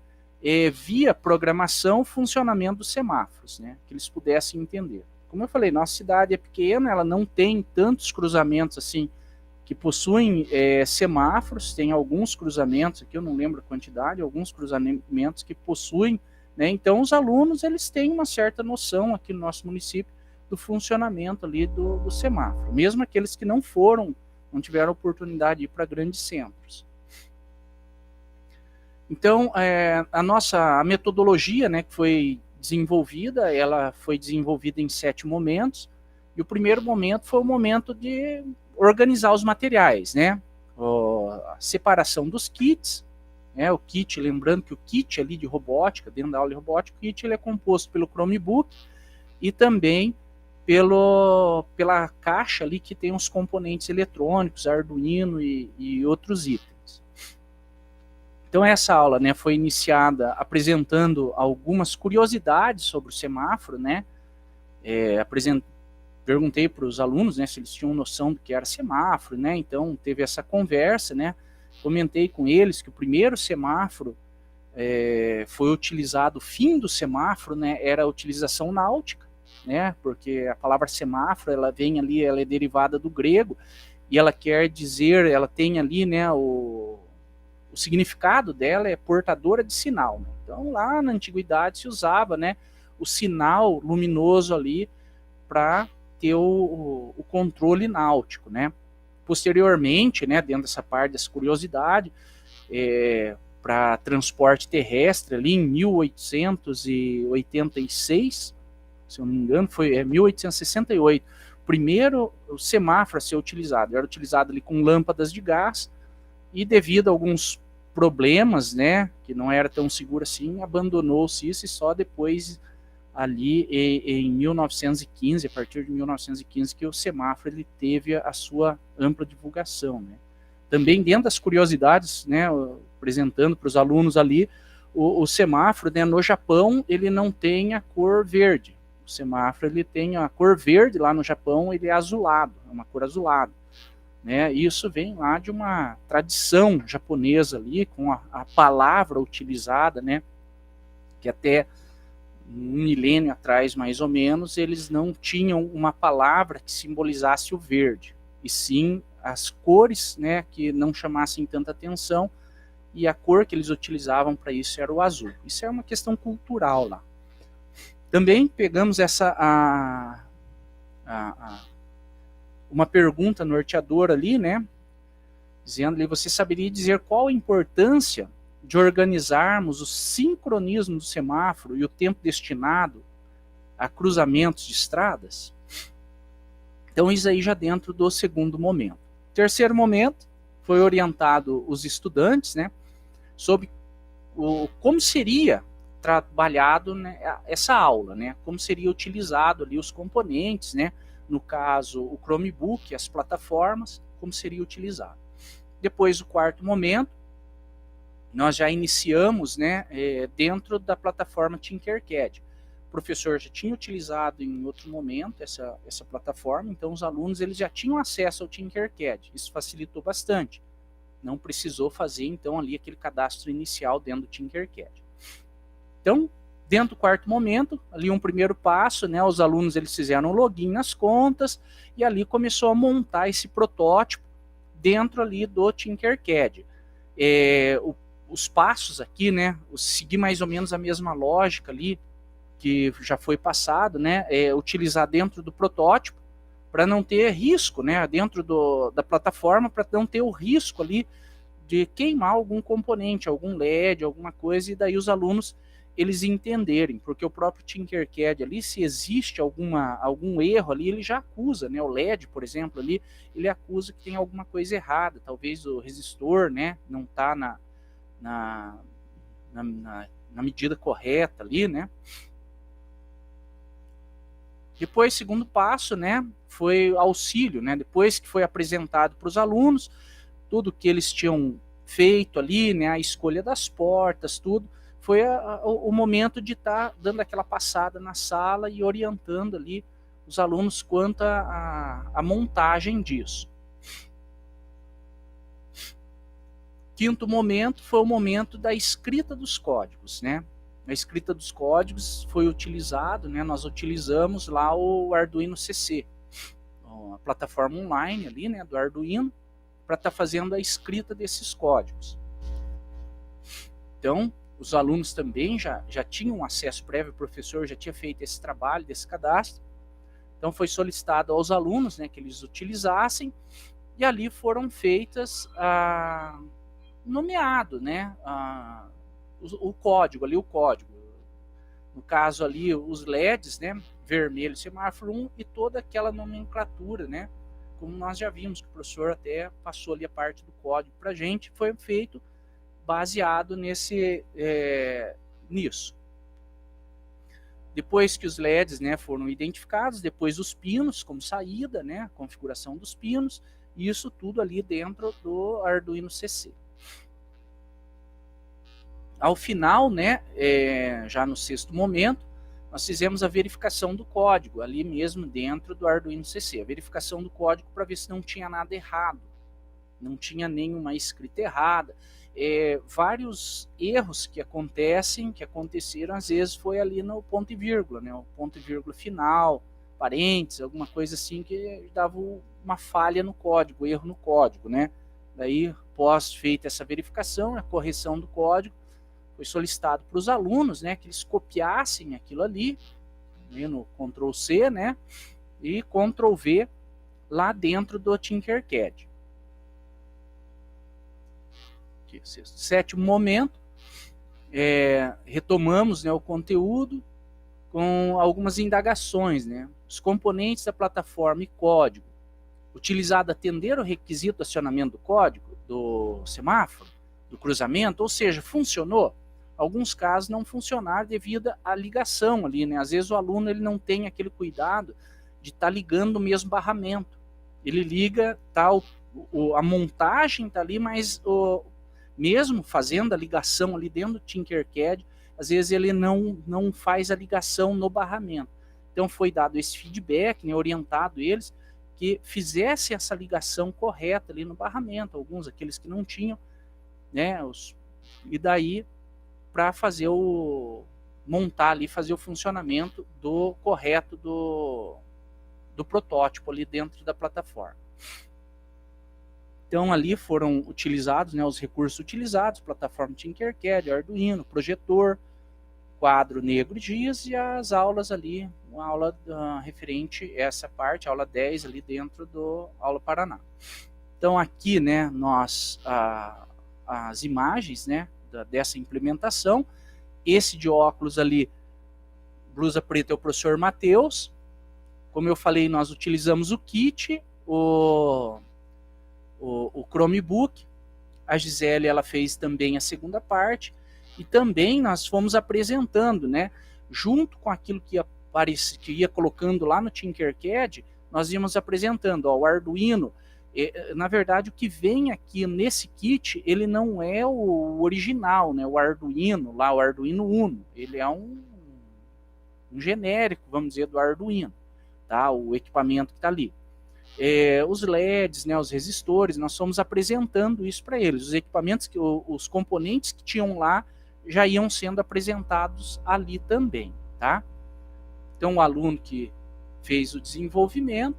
via programação, o funcionamento dos semáforos, né, que eles pudessem entender. Como eu falei, nossa cidade é pequena, ela não tem tantos cruzamentos assim, que possuem semáforos, tem alguns cruzamentos, aqui eu não lembro a quantidade, alguns cruzamentos que possuem, né, então os alunos eles têm uma certa noção aqui no nosso município do funcionamento ali do semáforo, mesmo aqueles que não tiveram oportunidade de ir para grandes centros. Então, a metodologia, né, que foi desenvolvida, ela foi desenvolvida em 7 momentos, e o primeiro momento foi o momento de organizar os materiais, né, a separação dos kits, né, o kit, lembrando que o kit ali de robótica, dentro da aula de robótica, o kit ele é composto pelo Chromebook e também pela caixa ali que tem os componentes eletrônicos, Arduino e outros itens. Então essa aula, né, foi iniciada apresentando algumas curiosidades sobre o semáforo, né, perguntei para os alunos, né, se eles tinham noção do que era semáforo, né, então teve essa conversa, né, comentei com eles que o primeiro semáforo foi utilizado, o fim do semáforo, né, era a utilização náutica, né, porque a palavra semáforo, ela vem ali, ela é derivada do grego, e ela quer dizer, ela tem ali, né, o significado dela é portadora de sinal, né? Então lá na antiguidade se usava, né, o sinal luminoso ali para ter o controle náutico, né? Posteriormente, né, dentro dessa parte dessa curiosidade, para transporte terrestre ali em 1886, se eu não me engano, foi 1868, o primeiro semáforo a ser utilizado, era utilizado ali com lâmpadas de gás, e devido a alguns problemas, né, que não era tão seguro assim, abandonou-se isso, e só depois ali em 1915, a partir de 1915, que o semáforo ele teve a sua ampla divulgação, né. Também dentro das curiosidades, né, apresentando para os alunos ali, o semáforo, né, no Japão, ele não tem a cor verde. O semáforo ele tem a cor verde, lá no Japão ele é azulado, é uma cor azulada. Né, isso vem lá de uma tradição japonesa ali, com a palavra utilizada, né, que até um milênio atrás, mais ou menos, eles não tinham uma palavra que simbolizasse o verde, e sim as cores, né, que não chamassem tanta atenção, e a cor que eles utilizavam para isso era o azul. Isso é uma questão cultural lá. Também pegamos uma pergunta norteadora ali, né, dizendo ali, você saberia dizer qual a importância de organizarmos o sincronismo do semáforo e o tempo destinado a cruzamentos de estradas? Então isso aí já dentro do segundo momento. Terceiro momento, foi orientado os estudantes, né, sobre como seria trabalhado, né, essa aula, né, como seria utilizado ali os componentes, né, no caso, o Chromebook, as plataformas, como seria utilizado. Depois, o quarto momento, nós já iniciamos, né, dentro da plataforma Tinkercad. O professor já tinha utilizado em outro momento essa plataforma, então os alunos eles já tinham acesso ao Tinkercad. Isso facilitou bastante. Não precisou fazer, então, ali aquele cadastro inicial dentro do Tinkercad. Então, dentro do quarto momento, ali um primeiro passo, né, os alunos eles fizeram um login nas contas e ali começou a montar esse protótipo dentro ali do Tinkercad. Os passos aqui, né, seguir mais ou menos a mesma lógica ali que já foi passado, né, utilizar dentro do protótipo para não ter risco, né, dentro da plataforma, para não ter o risco ali de queimar algum componente, algum LED, alguma coisa, e daí os alunos eles entenderem, porque o próprio Tinkercad ali, se existe algum erro ali, ele já acusa, né? O LED, por exemplo, ali, ele acusa que tem alguma coisa errada, talvez o resistor, né, não está na medida correta ali, né? Depois, segundo passo, né, foi auxílio, né? Depois que foi apresentado para os alunos, tudo que eles tinham feito ali, né, a escolha das portas, tudo, foi o momento de estar dando aquela passada na sala e orientando ali os alunos quanto à montagem disso. Quinto momento foi o momento da escrita dos códigos, né? A escrita dos códigos foi utilizado, né? Nós utilizamos lá o Arduino CC, a plataforma online ali, né, do Arduino, para estar fazendo a escrita desses códigos. Então, os alunos também já tinham acesso prévio, o professor já tinha feito esse trabalho, desse cadastro. Então, foi solicitado aos alunos, né, que eles utilizassem, e ali foram feitas, nomeado, né, o código, ali o código. No caso ali, os LEDs, né, vermelho, semáforo 1, e toda aquela nomenclatura, né, como nós já vimos, que o professor até passou ali a parte do código para a gente, foi feito baseado nisso. Depois que os LEDs, né, foram identificados, depois os pinos como saída, né, configuração dos pinos, e isso tudo ali dentro do Arduino CC. Ao final, né, já no sexto momento, nós fizemos a verificação do código, ali mesmo dentro do Arduino CC. A verificação do código para ver se não tinha nada errado, não tinha nenhuma escrita errada. Vários erros que aconteceram, às vezes foi ali no ponto e vírgula, né, o ponto e vírgula final, parênteses, alguma coisa assim que dava uma falha no código, erro no código, né. Daí, após feita essa verificação, a correção do código, foi solicitado para os alunos, né, que eles copiassem aquilo ali, né, no Ctrl+C, né, e Ctrl+V lá dentro do Tinkercad. Aqui, sétimo momento, retomamos, né, o conteúdo com algumas indagações, né, os componentes da plataforma e código, utilizado atender o requisito do acionamento do código, do semáforo, do cruzamento, ou seja, funcionou? Alguns casos não funcionaram devido à ligação ali, né? Às vezes o aluno ele não tem aquele cuidado de estar ligando o mesmo barramento. Ele liga, a montagem está ali, mas mesmo fazendo a ligação ali dentro do Tinkercad, às vezes ele não faz a ligação no barramento. Então foi dado esse feedback, né, orientado eles, que fizesse essa ligação correta ali no barramento, alguns aqueles que não tinham, né, e daí para fazer montar ali, fazer o funcionamento correto do protótipo ali dentro da plataforma. Então ali foram utilizados, né, os recursos utilizados, plataforma Tinkercad, Arduino, projetor, quadro negro giz e as aulas ali, uma aula referente a essa parte, aula 10 ali dentro do Aula Paraná. Então aqui, né, as imagens, né, dessa implementação, esse de óculos ali, blusa preta, é o professor Matheus. Como eu falei, nós utilizamos o kit, o Chromebook, a Gisele ela fez também a segunda parte, e também nós fomos apresentando, né, junto com aquilo que ia colocando lá no Tinkercad, nós íamos apresentando, ó, o Arduino. Na verdade, o que vem aqui nesse kit, ele não é o original, né? O Arduino, lá o Arduino Uno, ele é um genérico, vamos dizer, do Arduino, tá? O equipamento que está ali. Os LEDs, né, os resistores, nós fomos apresentando isso para eles. Os equipamentos, os componentes que tinham lá, já iam sendo apresentados ali também, tá? Então, o aluno que fez o desenvolvimento,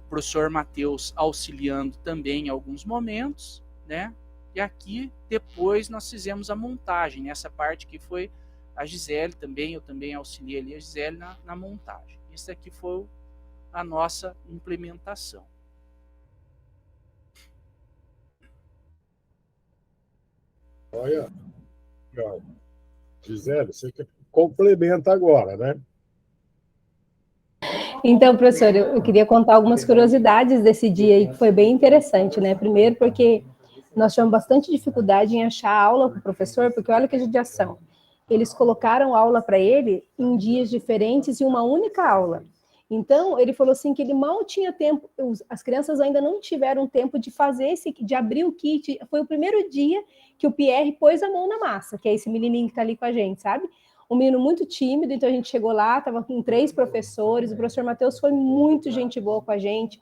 o professor Matheus auxiliando também em alguns momentos, né? E aqui, depois, nós fizemos a montagem, nessa parte que foi a Gisele também, eu também auxiliei ali a Gisele na montagem. Isso aqui foi a nossa implementação. Olha, legal. Gisele, você que complementa agora, né? Então, professor, eu queria contar algumas curiosidades desse dia aí, que foi bem interessante, né? Primeiro, porque nós tivemos bastante dificuldade em achar aula para o professor, porque olha que judiação. Eles colocaram aula para ele em dias diferentes e uma única aula. Então, ele falou assim que ele mal tinha tempo, as crianças ainda não tiveram tempo de fazer de abrir o kit. Foi o primeiro dia que o Pierre pôs a mão na massa, que é esse menininho que está ali com a gente, sabe? Um menino muito tímido, então a gente chegou lá, estava com 3 professores, o professor Matheus foi muito gente boa com a gente,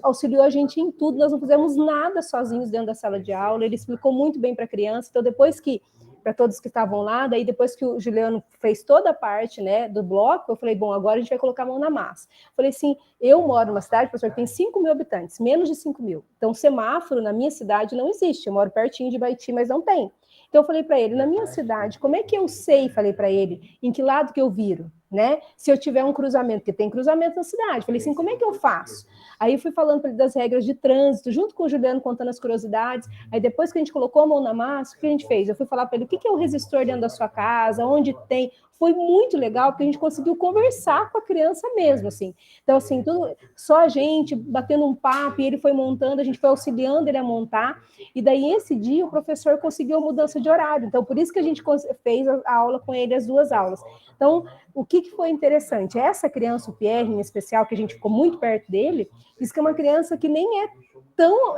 auxiliou a gente em tudo, nós não fizemos nada sozinhos dentro da sala de aula, ele explicou muito bem para a criança, então depois que, para todos que estavam lá, daí depois que o Juliano fez toda a parte, né, do bloco, eu falei, bom, agora a gente vai colocar a mão na massa. Falei assim, eu moro numa cidade, professor, que tem 5 mil habitantes, menos de 5 mil, então semáforo na minha cidade não existe, eu moro pertinho de Baiti, mas não tem. Então eu falei para ele, na minha cidade, como é que eu sei, falei para ele, em que lado que eu viro, né? Se eu tiver um cruzamento, porque tem cruzamento na cidade. Falei assim, como é que eu faço? Aí eu fui falando para ele das regras de trânsito, junto com o Juliano contando as curiosidades. Aí depois que a gente colocou a mão na massa, o que a gente fez? Eu fui falar para ele, o que é o resistor dentro da sua casa, onde tem... Foi muito legal, porque a gente conseguiu conversar com a criança mesmo, assim. Então, assim, tudo, só a gente batendo um papo, e ele foi montando, a gente foi auxiliando ele a montar, e daí, esse dia, o professor conseguiu a mudança de horário. Então, por isso que a gente fez a aula com ele, as 2 aulas. Então, o que foi interessante? Essa criança, o Pierre, em especial, que a gente ficou muito perto dele, diz que é uma criança que nem é tão...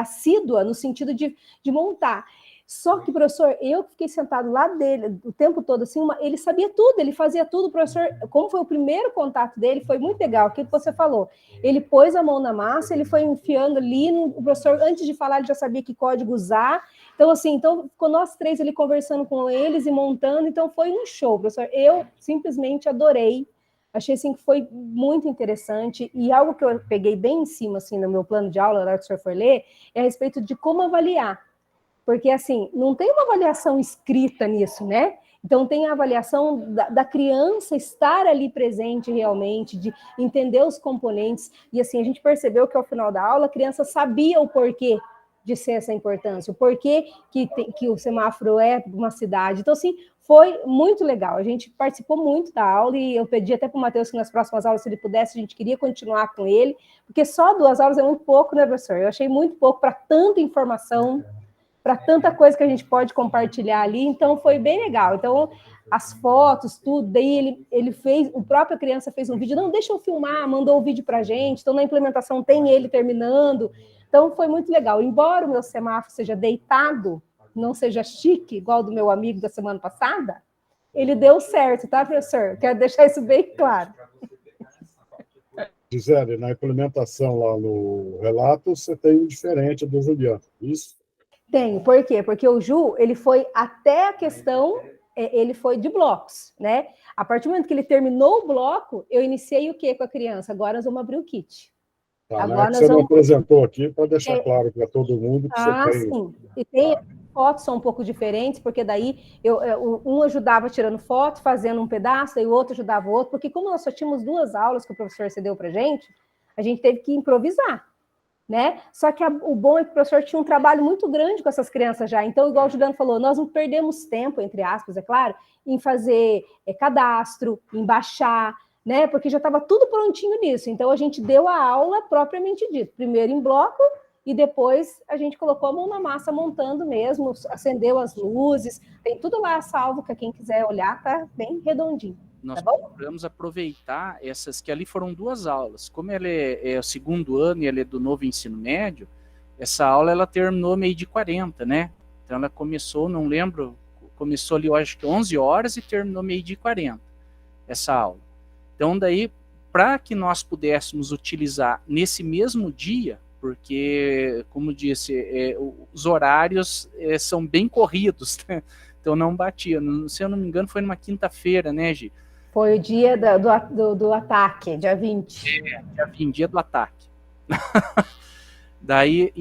assídua no sentido de montar. Só que, professor, eu fiquei sentado lá dele o tempo todo, assim, ele sabia tudo, ele fazia tudo, professor, como foi o primeiro contato dele, foi muito legal, o que você falou, ele pôs a mão na massa, ele foi enfiando ali, o professor, antes de falar, ele já sabia que código usar, então, assim, então, ficou nós 3 ali conversando com eles e montando, então foi um show, professor, eu simplesmente adorei, achei, assim, que foi muito interessante, e algo que eu peguei bem em cima, assim, no meu plano de aula, na hora que o senhor for ler, é a respeito de como avaliar. Porque, assim, não tem uma avaliação escrita nisso, né? Então, tem a avaliação da criança estar ali presente realmente, de entender os componentes. E, assim, a gente percebeu que, ao final da aula, a criança sabia o porquê de ser essa importância, o porquê que o semáforo é uma cidade. Então, assim, foi muito legal. A gente participou muito da aula e eu pedi até para o Matheus que nas próximas aulas, se ele pudesse, a gente queria continuar com ele, porque só 2 aulas é muito pouco, né, professor? Eu achei muito pouco para tanta informação, para tanta coisa que a gente pode compartilhar ali, então foi bem legal. Então, as fotos, tudo, daí ele fez, o próprio criança fez um vídeo, não, deixa eu filmar, mandou o vídeo para a gente, então na implementação tem ele terminando, então foi muito legal. Embora o meu semáforo seja deitado, não seja chique, igual do meu amigo da semana passada, ele deu certo, tá, professor? Quero deixar isso bem claro. Gisele, na implementação lá no relato, você tem um diferente do Juliano, isso? Tenho, por quê? Porque o Ju, ele foi até a questão, ele foi de blocos, né? A partir do momento que ele terminou o bloco, eu iniciei o quê com a criança? Agora nós vamos abrir o kit. Tá, Agora né? Você não vamos... apresentou aqui para deixar claro para todo mundo que você tem... sim. E tem fotos são um pouco diferentes, porque daí um ajudava tirando foto, fazendo um pedaço, e o outro ajudava o outro, porque como nós só tínhamos 2 aulas que o professor cedeu para a gente teve que improvisar. Né? Só que o bom é que o professor tinha um trabalho muito grande com essas crianças já, então, igual o Juliano falou, nós não perdemos tempo, entre aspas, é claro, em fazer cadastro, em baixar, né? Porque já estava tudo prontinho nisso, então a gente deu a aula propriamente dito, primeiro em bloco, e depois a gente colocou a mão na massa montando mesmo, acendeu as luzes, tem tudo lá salvo, que quem quiser olhar, tá bem redondinho. Nós tá procuramos aproveitar essas, que ali foram 2 aulas. Como ela é o 2º ano e ela é do novo ensino médio, essa aula ela terminou meio de 40, né? Então ela começou, não lembro, começou ali, eu acho que 11 horas e terminou meio de 40, essa aula. Então daí, para que nós pudéssemos utilizar nesse mesmo dia, porque, como disse, os horários são bem corridos, né? Então não batia. Se eu não me engano, foi numa quinta-feira, né, Gi? Foi o dia do ataque, dia 20. Dia 20, dia do ataque. Daí,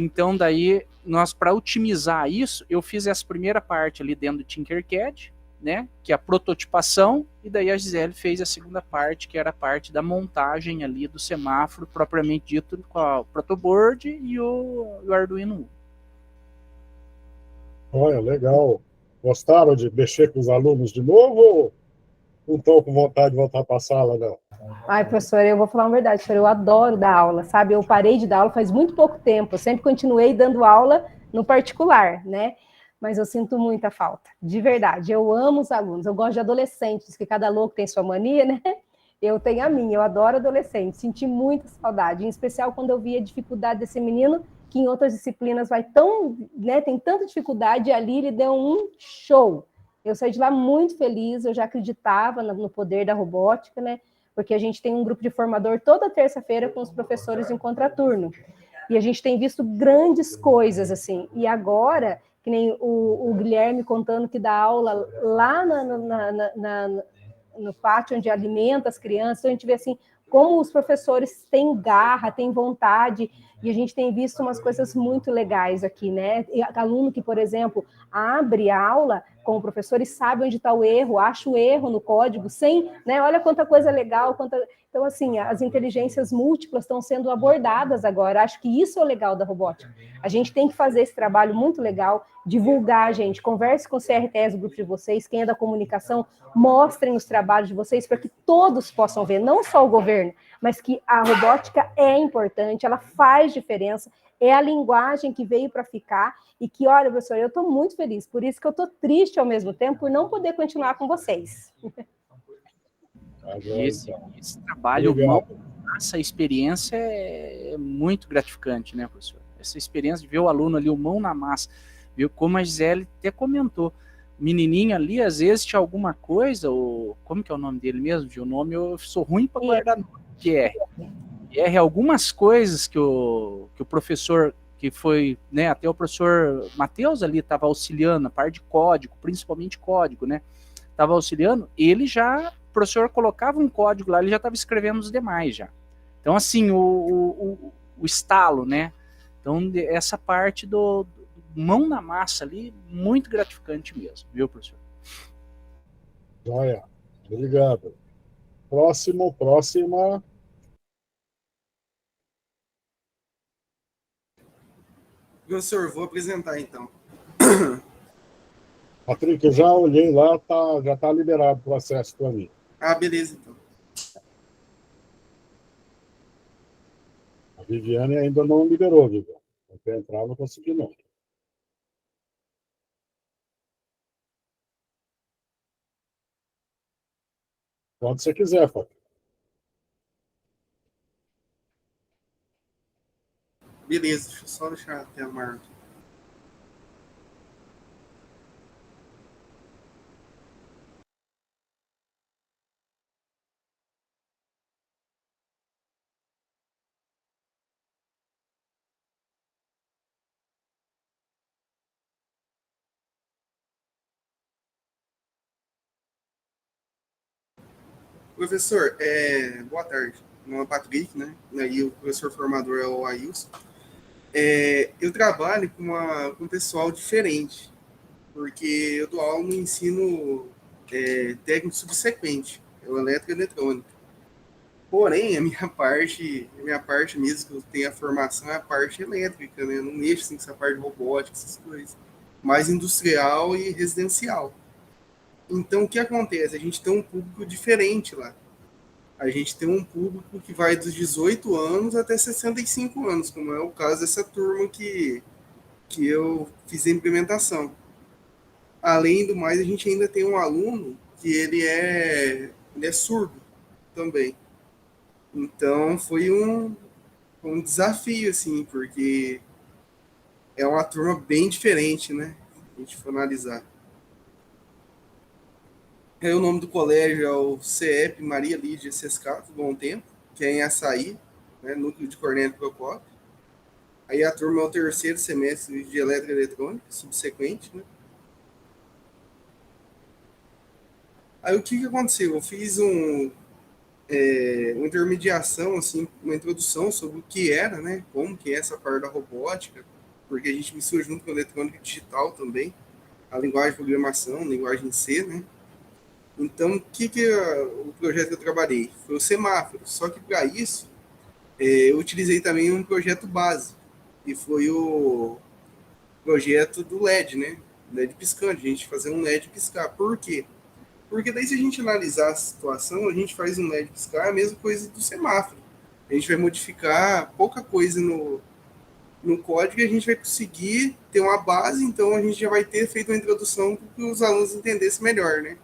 nós, para otimizar isso, eu fiz essa primeira parte ali dentro do Tinkercad, né, que é a prototipação, e daí a Gisele fez a segunda parte, que era a parte da montagem ali do semáforo, propriamente dito, com o protoboard e o Arduino. Olha, legal. Gostaram de mexer com os alunos de novo ou não estão com vontade de voltar para a sala, não? Ai, professora, eu vou falar uma verdade, professora, eu adoro dar aula, sabe? Eu parei de dar aula faz muito pouco tempo, eu sempre continuei dando aula no particular, né? Mas eu sinto muita falta, de verdade. Eu amo os alunos, eu gosto de adolescentes, que cada louco tem sua mania, né? Eu tenho a minha, eu adoro adolescentes, senti muita saudade, em especial quando eu vi a dificuldade desse menino, que em outras disciplinas vai tão, né, tem tanta dificuldade, e ali ele deu um show. Eu saí de lá muito feliz, eu já acreditava no poder da robótica, né? Porque a gente tem um grupo de formador toda terça-feira com os professores em contraturno. E a gente tem visto grandes coisas, assim. E agora, que nem o Guilherme contando que dá aula lá no pátio onde alimenta as crianças, então a gente vê assim como os professores têm garra, têm vontade, e a gente tem visto umas coisas muito legais aqui, né? E aluno que, por exemplo, abre a aula com o professor e sabe onde está o erro, acha o erro no código, sem, né? Olha quanta coisa legal, quanta... Então, assim, as inteligências múltiplas estão sendo abordadas agora. Acho que isso é o legal da robótica. A gente tem que fazer esse trabalho muito legal, divulgar, gente, converse com o CRTS, o grupo de vocês, quem é da comunicação, mostrem os trabalhos de vocês para que todos possam ver, não só o governo, mas que a robótica é importante, ela faz diferença, é a linguagem que veio para ficar e que, olha, professor, eu estou muito feliz, por isso que eu estou triste ao mesmo tempo por não poder continuar com vocês. E esse trabalho, essa experiência é muito gratificante, né, professor? Essa experiência de ver o aluno ali, o mão na massa, viu? Como a Gisele até comentou, menininho ali, às vezes tinha alguma coisa, ou como que é o nome dele mesmo? O nome eu sou ruim para guardar nome. Pierre, algumas coisas que o professor, que foi, né, até o professor Matheus ali estava auxiliando, a parte de código, principalmente código, né? Estava auxiliando, ele já, o professor colocava um código lá, ele já estava escrevendo os demais já. Então, assim, o estalo, né? Então, essa parte do mão na massa ali, muito gratificante mesmo, viu, professor? Joia, obrigado. Próxima. Professor, vou apresentar então. Patrick, eu já olhei lá, já está liberado o acesso para mim. Ah, beleza, então. A Viviane ainda não liberou, Viviane. Até entrar, não consegui, não. Quando você quiser, Patrick. Beleza, deixa eu só deixar a tela maior. Professor, boa tarde. Meu nome é Patrick, né? E o professor formador é o Ailson. Eu trabalho com um pessoal diferente, porque eu dou aula no ensino técnico subsequente, elétrica e eletrônica. Porém, a minha parte mesmo, que eu tenho a formação, é a parte elétrica, né? Eu não mexo assim, com essa parte de robótica, essas coisas. Mais industrial e residencial. Então, o que acontece? A gente tem um público diferente lá. A gente tem um público que vai dos 18 anos até 65 anos, como é o caso dessa turma que eu fiz a implementação. Além do mais, a gente ainda tem um aluno que ele é surdo também. Então, foi um desafio, assim, porque é uma turma bem diferente, né? A gente for analisar. O nome do colégio é o CEP Maria Lídia Sescato, Bom Tempo, que é em Açaí, né, núcleo de Cornélio Procópio. Aí a turma é o terceiro semestre de Elétrica e Eletrônica, subsequente, né? Aí o que aconteceu? Eu fiz uma intermediação, assim, uma introdução sobre o que era, né? Como que é essa parte da robótica, porque a gente mistura junto com a eletrônica digital também, a linguagem de programação, a linguagem C, né? Então, o projeto que eu trabalhei? Foi o semáforo. Só que para isso, eu utilizei também um projeto base, que foi o projeto do LED, né? LED piscante, a gente fazer um LED piscar. Por quê? Porque daí se a gente analisar a situação, a gente faz um LED piscar, a mesma coisa do semáforo. A gente vai modificar pouca coisa no código e a gente vai conseguir ter uma base, então a gente já vai ter feito uma introdução para que os alunos entendessem melhor, né?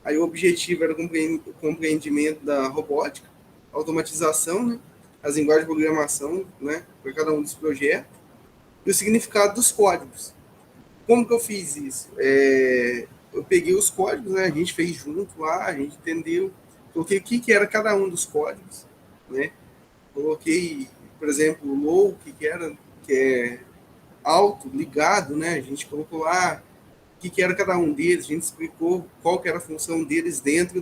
Aí o objetivo era o compreendimento da robótica, automatização, né? As linguagens de programação, né? Para cada um dos projetos, e o significado dos códigos. Como que eu fiz isso? Eu peguei os códigos, né? A gente fez junto lá, a gente entendeu, coloquei o que era cada um dos códigos, né? Coloquei, por exemplo, o low, que era, que é alto, ligado, né? A gente colocou lá o que era cada um deles, a gente explicou qual que era a função deles dentro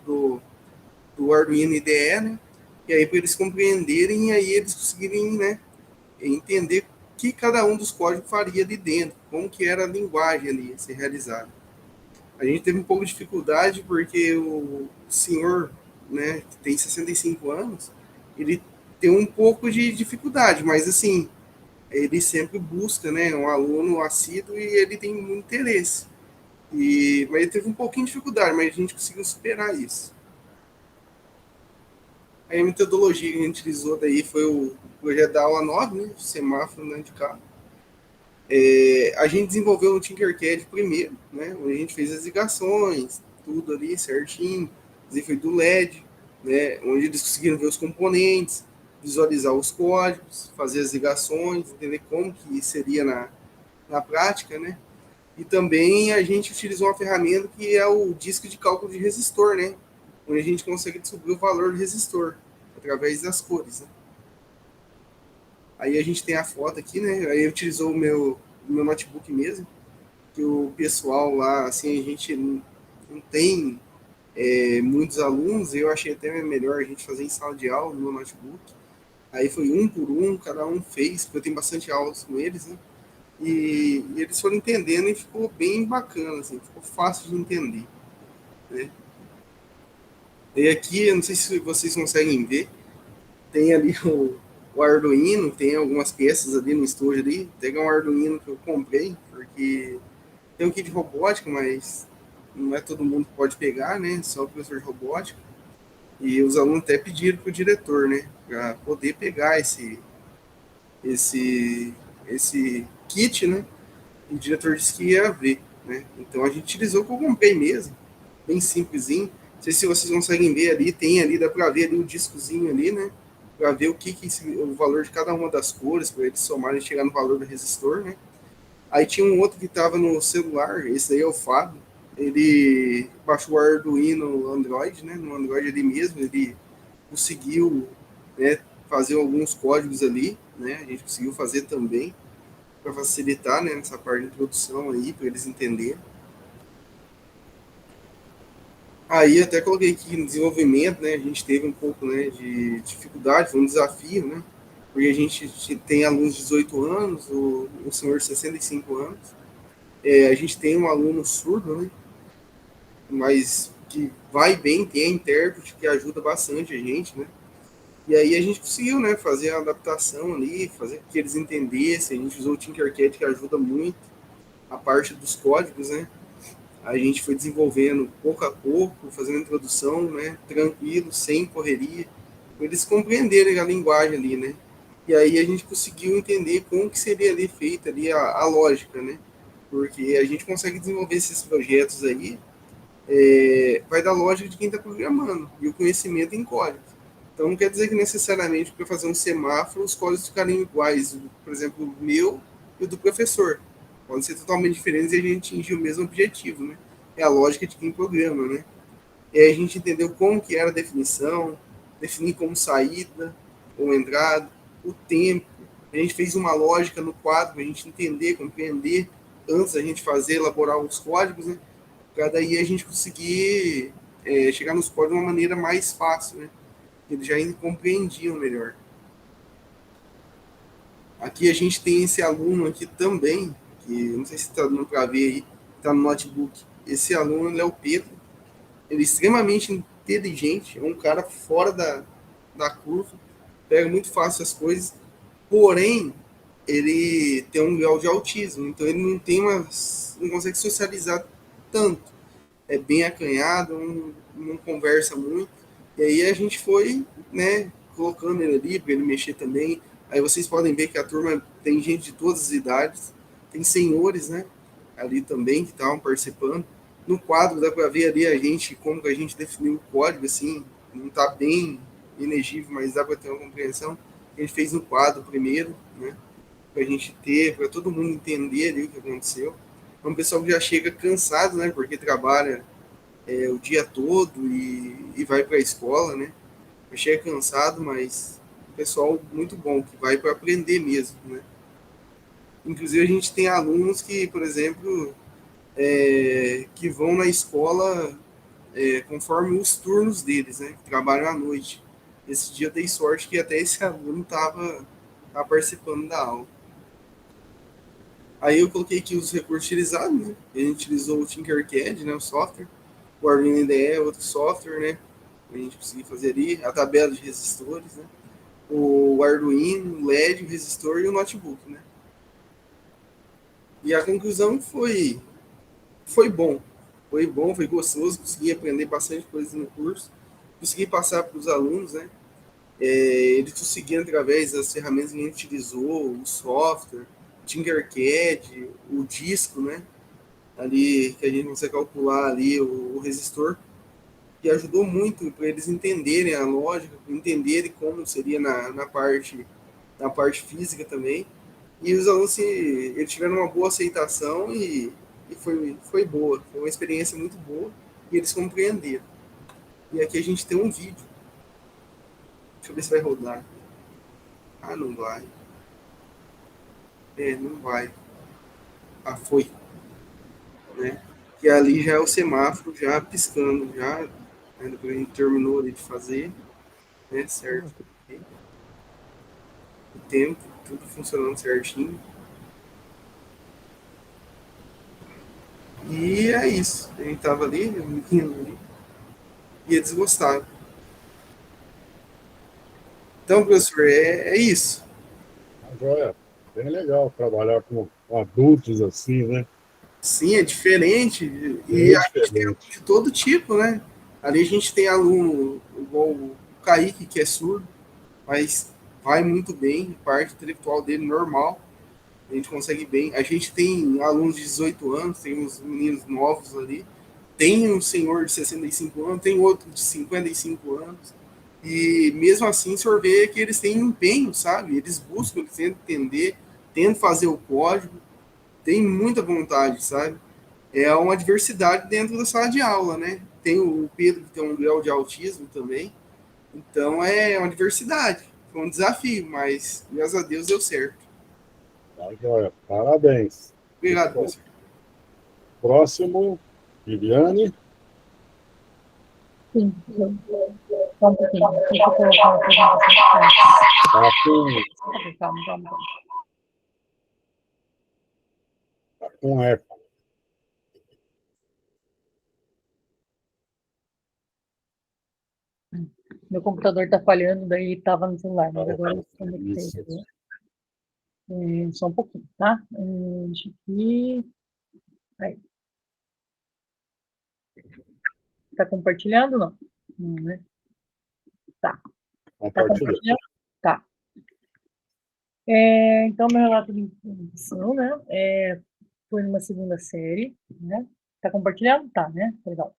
do Arduino IDE, né? E aí para eles compreenderem e aí eles conseguirem, né, entender o que cada um dos códigos faria ali dentro, como que era a linguagem ali a ser realizada. A gente teve um pouco de dificuldade porque o senhor, né, que tem 65 anos, ele tem um pouco de dificuldade, mas assim, ele sempre busca, né, um aluno assíduo e ele tem muito interesse. Mas ele teve um pouquinho de dificuldade, mas a gente conseguiu superar isso. A metodologia que a gente utilizou daí foi o projeto da aula 9, né, semáforo não indicado. A gente desenvolveu no Tinkercad primeiro, né, onde a gente fez as ligações, tudo ali certinho, foi do LED, né, onde eles conseguiram ver os componentes, visualizar os códigos, fazer as ligações, entender como que seria na prática, né? E também a gente utilizou uma ferramenta que é o disco de cálculo de resistor, né? Onde a gente consegue descobrir o valor do resistor através das cores, né? Aí a gente tem a foto aqui, né? Aí utilizou o meu notebook mesmo, que o pessoal lá, assim, a gente não tem muitos alunos, eu achei até melhor a gente fazer em sala de aula no meu notebook. Aí foi um por um, cada um fez, porque eu tenho bastante aulas com eles, né? E eles foram entendendo e ficou bem bacana, assim, ficou fácil de entender, né? E aqui, eu não sei se vocês conseguem ver, tem ali o Arduino, tem algumas peças ali no estúdio ali, tem um Arduino que eu comprei, porque tem um kit de robótica, mas não é todo mundo que pode pegar, né? Só o professor de robótica. E os alunos até pediram para o diretor, né? Para poder pegar esse kit, né? E o diretor disse que ia ver, né? Então a gente utilizou o que eu comprei mesmo, bem simplesinho. Não sei se vocês conseguem ver ali, tem ali, dá para ver ali o discozinho ali, né? Para ver o valor de cada uma das cores, para eles somarem e chegar no valor do resistor, né? Aí tinha um outro que estava no celular, esse daí é o Fábio. Ele baixou o Arduino Android, né? No Android ali mesmo, ele conseguiu, né, fazer alguns códigos ali, né? A gente conseguiu fazer também para facilitar, né, nessa parte de introdução aí, para eles entenderem. Aí até coloquei aqui no desenvolvimento, né? A gente teve um pouco, né, de dificuldade, foi um desafio, né? Porque a gente tem alunos de 18 anos, o senhor de 65 anos. A gente tem um aluno surdo, né? Mas que vai bem, tem a intérprete que ajuda bastante a gente, né? E aí a gente conseguiu, né, fazer a adaptação ali, fazer com que eles entendessem. A gente usou o Tinkercad, que ajuda muito a parte dos códigos, né? A gente foi desenvolvendo pouco a pouco, fazendo a introdução, né, tranquilo, sem correria, para eles compreenderem a linguagem ali, né? E aí a gente conseguiu entender como que seria ali feita ali a lógica, né? Porque a gente consegue desenvolver esses projetos aí, vai da lógica de quem está programando e o conhecimento em código. Então não quer dizer que necessariamente para fazer um semáforo os códigos ficarem iguais, por exemplo, o meu e o do professor. Podem ser totalmente diferentes e a gente atingir o mesmo objetivo, né? É a lógica de quem programa, né? E aí a gente entendeu como que era a definição, definir como saída ou entrada, o tempo. A gente fez uma lógica no quadro para a gente entender, compreender, antes da gente fazer, elaborar os códigos, né? Para daí a gente conseguir chegar nos códigos de uma maneira mais fácil, né? Eles já compreendiam melhor. Aqui a gente tem esse aluno aqui também, que não sei se está dando para ver aí, está no notebook. Esse aluno, ele é o Pedro. Ele é extremamente inteligente, é um cara fora da curva, pega muito fácil as coisas, porém, ele tem um grau de autismo, então ele não consegue socializar tanto. É bem acanhado, não conversa muito. E aí a gente foi, né, colocando ele ali para ele mexer também. Aí vocês podem ver que a turma tem gente de todas as idades, tem senhores, né, ali também que estavam participando. No quadro dá para ver ali a gente, como que a gente definiu o código, assim, não está bem ilegível, mas dá para ter uma compreensão. A gente fez no quadro primeiro, né, para a gente ter, para todo mundo entender ali o que aconteceu. É um pessoal que já chega cansado, né, porque trabalha o dia todo e vai para a escola, né, chega cansado, mas um pessoal muito bom, que vai para aprender mesmo, né. Inclusive a gente tem alunos que, por exemplo, que vão na escola conforme os turnos deles, né, que trabalham à noite. Esse dia eu dei sorte que até esse aluno estava participando da aula. Aí eu coloquei aqui os recursos utilizados, né? A gente utilizou o Tinkercad, né, o software. O Arduino IDE é outro software, né? A gente conseguir fazer ali. A tabela de resistores, né? O Arduino, o LED, o resistor e o notebook, né? E a conclusão foi bom. Foi bom, foi gostoso. Consegui aprender bastante coisa no curso. Consegui passar para os alunos, né? Eles conseguiram, através das ferramentas que a gente utilizou, o software, o Tinkercad, o disco, né? Ali que a gente consegue calcular ali o resistor, que ajudou muito para eles entenderem a lógica, entenderem como seria na parte física também. E os alunos eles tiveram uma boa aceitação e foi boa, foi uma experiência muito boa e eles compreenderam. E aqui a gente tem um vídeo. Deixa eu ver se vai rodar. Ah, não vai. Não vai. Ah, foi. Né? E ali já é o semáforo já piscando, já, né, depois a gente terminou ali de fazer, né, certo? O tempo, tudo funcionando certinho. E é isso. A gente tava ali, o menino ali, e eles gostaram. Então, professor, é isso. Joia, bem legal trabalhar com adultos assim, né? Sim, é diferente. E Bem a gente tem aluno diferente. de todo tipo, né? Ali a gente tem aluno igual o Kaique, que é surdo, mas vai muito bem, parte intelectual dele normal. A gente consegue bem. A gente tem alunos de 18 anos, tem uns meninos novos ali, tem um senhor de 65 anos, tem outro de 55 anos, e mesmo assim o senhor vê que eles têm empenho, sabe? Eles buscam, eles tentam entender, tentam fazer o código, tem muita vontade, sabe? É uma diversidade dentro da sala de aula, né? Tem o Pedro, que tem um grau de autismo também, então é uma diversidade. Foi um desafio, mas graças a Deus deu certo. Tá, joia. Parabéns. Muito Obrigado, bom. professor. Próximo, Viviane. Sim, só um pouquinho. Deixa eu colocar a apresentação. Tá com, Calma, calma, calma. tá com eco. Meu computador está falhando, daí estava no celular, mas Tá, agora eu conectei. isso. Só um pouquinho, tá? Deixa aqui. Aí. Tá compartilhando, não? Não, né? Tá. Tá Compartilhou. compartilhando? Tá. Então, meu relato de implementação, né? Foi numa segunda série, né? Tá compartilhando? Tá, né? Legal.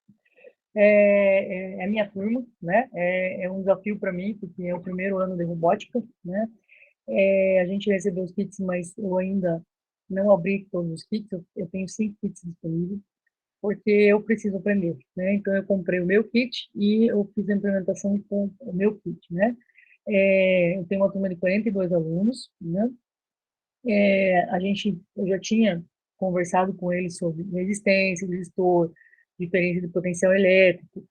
É a minha turma, né? É um desafio para mim, porque é o primeiro ano de robótica, né? A gente recebeu os kits, mas eu ainda não abri todos os kits, eu tenho 5 kits disponíveis, porque eu preciso aprender, né? Então, eu comprei o meu kit e eu fiz a implementação com o meu kit, né? Eu tenho uma turma de 42 alunos, né? Eu já tinha conversado com eles sobre resistência, resistor, diferença de potencial elétrico,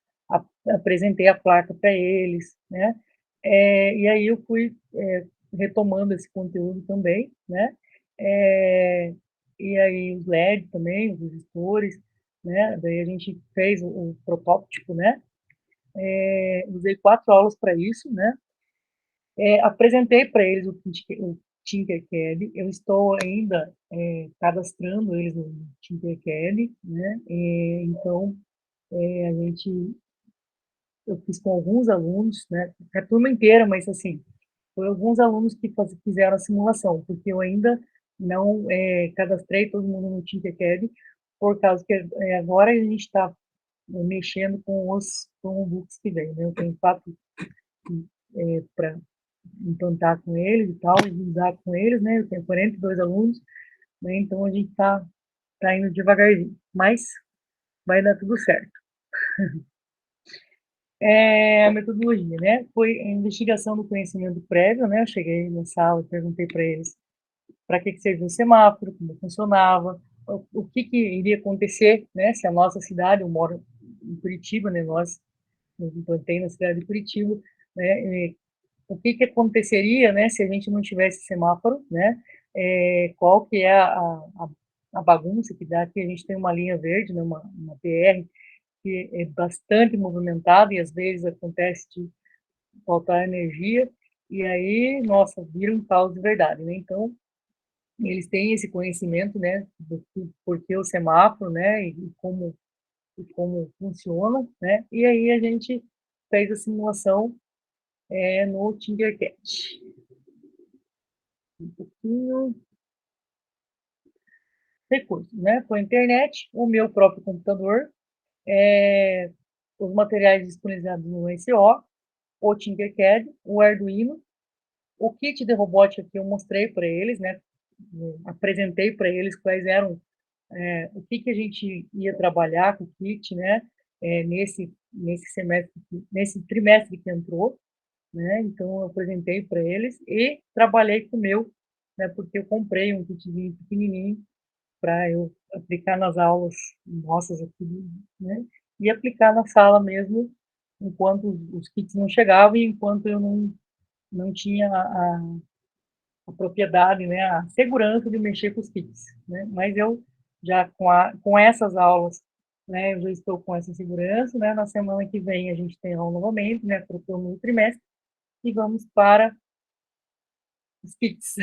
apresentei a placa para eles, né? E aí eu fui retomando esse conteúdo também, né? E aí os LED também, os resistores, né? Daí a gente fez o protótipo, né? Usei 4 aulas para isso, né? Apresentei para eles Tinkercad. Eu estou ainda cadastrando eles no Tinkercad, né? Então, a gente, eu fiz com alguns alunos, né? A turma inteira, mas assim, foi alguns alunos que fizeram a simulação, porque eu ainda não cadastrei todo mundo no Tinkercad, por causa que agora a gente está mexendo com os Chromebooks que vem, né? Eu tenho 4 para implantar com eles e tal, e usar com eles, né? Eu tenho 42 alunos, né? Então a gente está indo devagarzinho, mas vai dar tudo certo. A metodologia, né? Foi a investigação do conhecimento prévio, né? Eu cheguei na sala e perguntei para eles para que servia o semáforo, como funcionava, o que iria acontecer, né? Se a nossa cidade, eu moro em Curitiba, né? Eu implantei na cidade de Curitiba, né? O que aconteceria, né? Se a gente não tivesse semáforo, né? Qual que é a bagunça que dá aqui? A gente tem uma linha verde, né? Uma PR que é bastante movimentada e às vezes acontece de faltar energia e aí, nossa, vira um caos de verdade, né? Então, eles têm esse conhecimento, né, do porquê o semáforo, né, e como funciona, né? E aí a gente fez a simulação no Tinkercad. Um pouquinho recursos, né? Com a internet, o meu próprio computador, os materiais disponibilizados no SO, o Tinkercad, o Arduino, o kit de robótica que eu mostrei para eles, né? Apresentei para eles quais eram o que a gente ia trabalhar com o kit, né? Nesse semestre, nesse trimestre que entrou, né? Então eu apresentei para eles e trabalhei com o meu, né? Porque eu comprei um kitzinho pequenininho para eu aplicar nas aulas nossas aqui, né? E aplicar na sala mesmo, enquanto os kits não chegavam e enquanto eu não tinha a propriedade, né, a segurança de mexer com os kits, né? Mas eu já com essas aulas, né, eu já estou com essa segurança, né? Na semana que vem a gente tem aula novamente, né, para o segundo trimestre e vamos para os kits.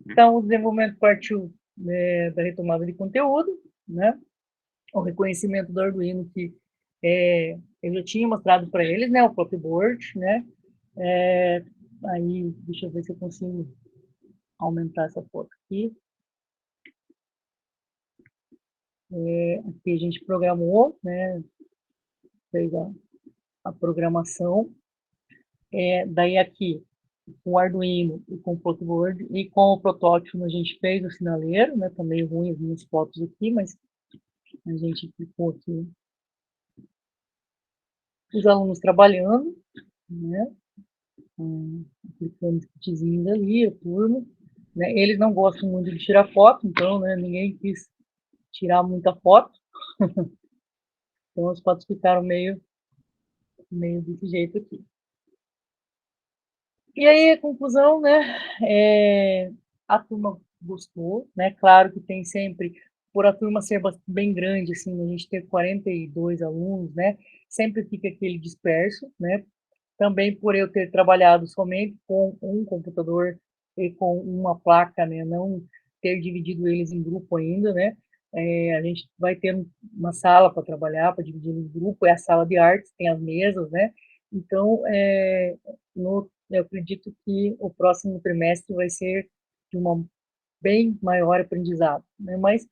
Então, o desenvolvimento partiu da retomada de conteúdo, né? O reconhecimento do Arduino que eu já tinha mostrado para eles, né? O próprio board, né? Aí, deixa eu ver se eu consigo aumentar essa foto aqui. Aqui a gente programou, né? Fez a programação. Daí aqui, com o Arduino e com o Flowboard e com o protótipo a gente fez o sinaleiro, né? Tá meio ruim as minhas fotos aqui, mas a gente ficou aqui os alunos trabalhando, né? Aplicando os kitzinhos ali, a turma. Né? Eles não gostam muito de tirar foto, então, né? Ninguém quis tirar muita foto. Então as fotos ficaram meio desse jeito aqui. E aí a conclusão, né? A turma gostou, né? Claro que tem sempre, por a turma ser bem grande, assim, a gente ter 42 alunos, né? Sempre fica aquele disperso, né? Também por eu ter trabalhado somente com um computador e com uma placa, né? Não ter dividido eles em grupo ainda, né? A gente vai ter uma sala para trabalhar, para dividir em grupo, é a sala de artes, tem as mesas, né? Então, eu acredito que o próximo trimestre vai ser de uma bem maior aprendizado, né? Mas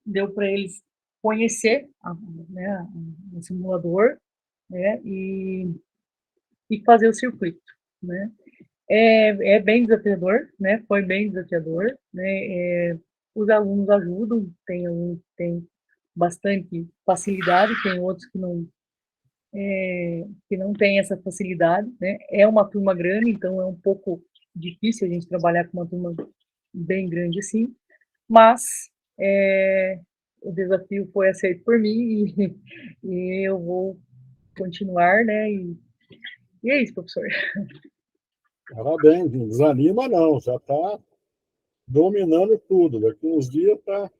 deu para eles conhecer, né, o simulador, né? E fazer o circuito, né? É bem desafiador, né? Foi bem desafiador, né? Os alunos ajudam, tem bastante facilidade, tem outros que não tem essa facilidade, né? É uma turma grande, então é um pouco difícil a gente trabalhar com uma turma bem grande assim, mas o desafio foi aceito por mim e eu vou continuar, né? E é isso, professor. Parabéns, não desanima não, já está dominando tudo. Daqui uns dias está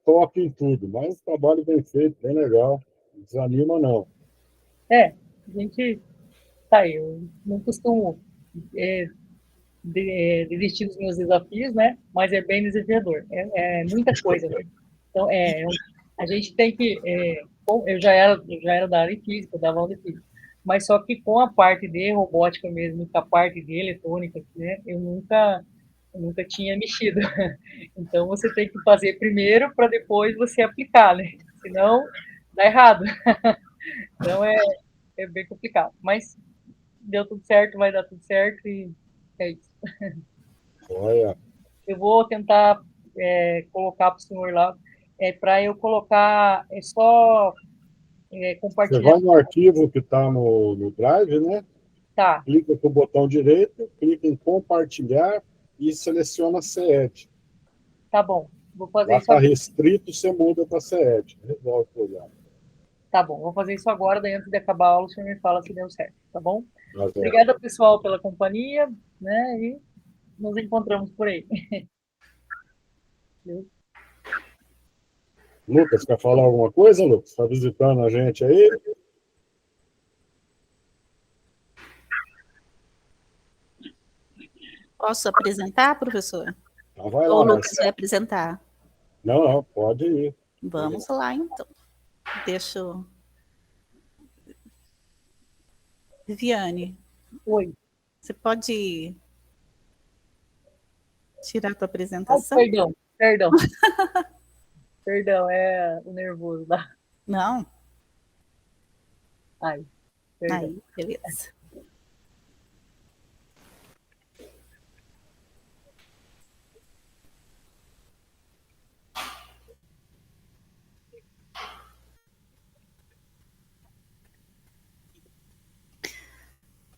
top em tudo, mas trabalho bem feito, bem legal. Não desanima não. A gente, tá, eu não costumo desistir dos meus desafios, né? Mas é bem desafiador, é muita coisa, né? Então, a gente tem que, eu já era da área de física, eu dava aula de física, mas só que com a parte de robótica mesmo, com a parte de eletrônica, né? Eu nunca tinha mexido. Então, você tem que fazer primeiro para depois você aplicar, né? Senão, dá errado. Então, é bem complicado. Mas deu tudo certo, vai dar tudo certo e é isso. Olha, Eu vou tentar colocar para o senhor lá, para eu colocar, só você compartilhar. vai no arquivo que está no Drive, né? Tá, Clica com o botão direito, clica em compartilhar e seleciona CED. tá bom. Vou fazer Lá isso está agora. restrito, você muda para CED. Resolve o problema. Tá bom, vou fazer isso agora, daí antes de acabar a aula, o senhor me fala se deu certo, tá bom? Mas, Obrigada, pessoal, pela companhia, né? E nos encontramos por aí. Lucas, quer falar alguma coisa, Lucas? Está visitando a gente aí? Posso apresentar, professor? Então vai Ou o lá, Lucas Marcelo. vai apresentar? Não, pode ir. Vamos lá, então. Deixa eu... Viviane, Oi. você pode tirar a tua Ai, apresentação? perdão. Perdão, é o nervoso da... Não? Ai, perdão. Aí, beleza.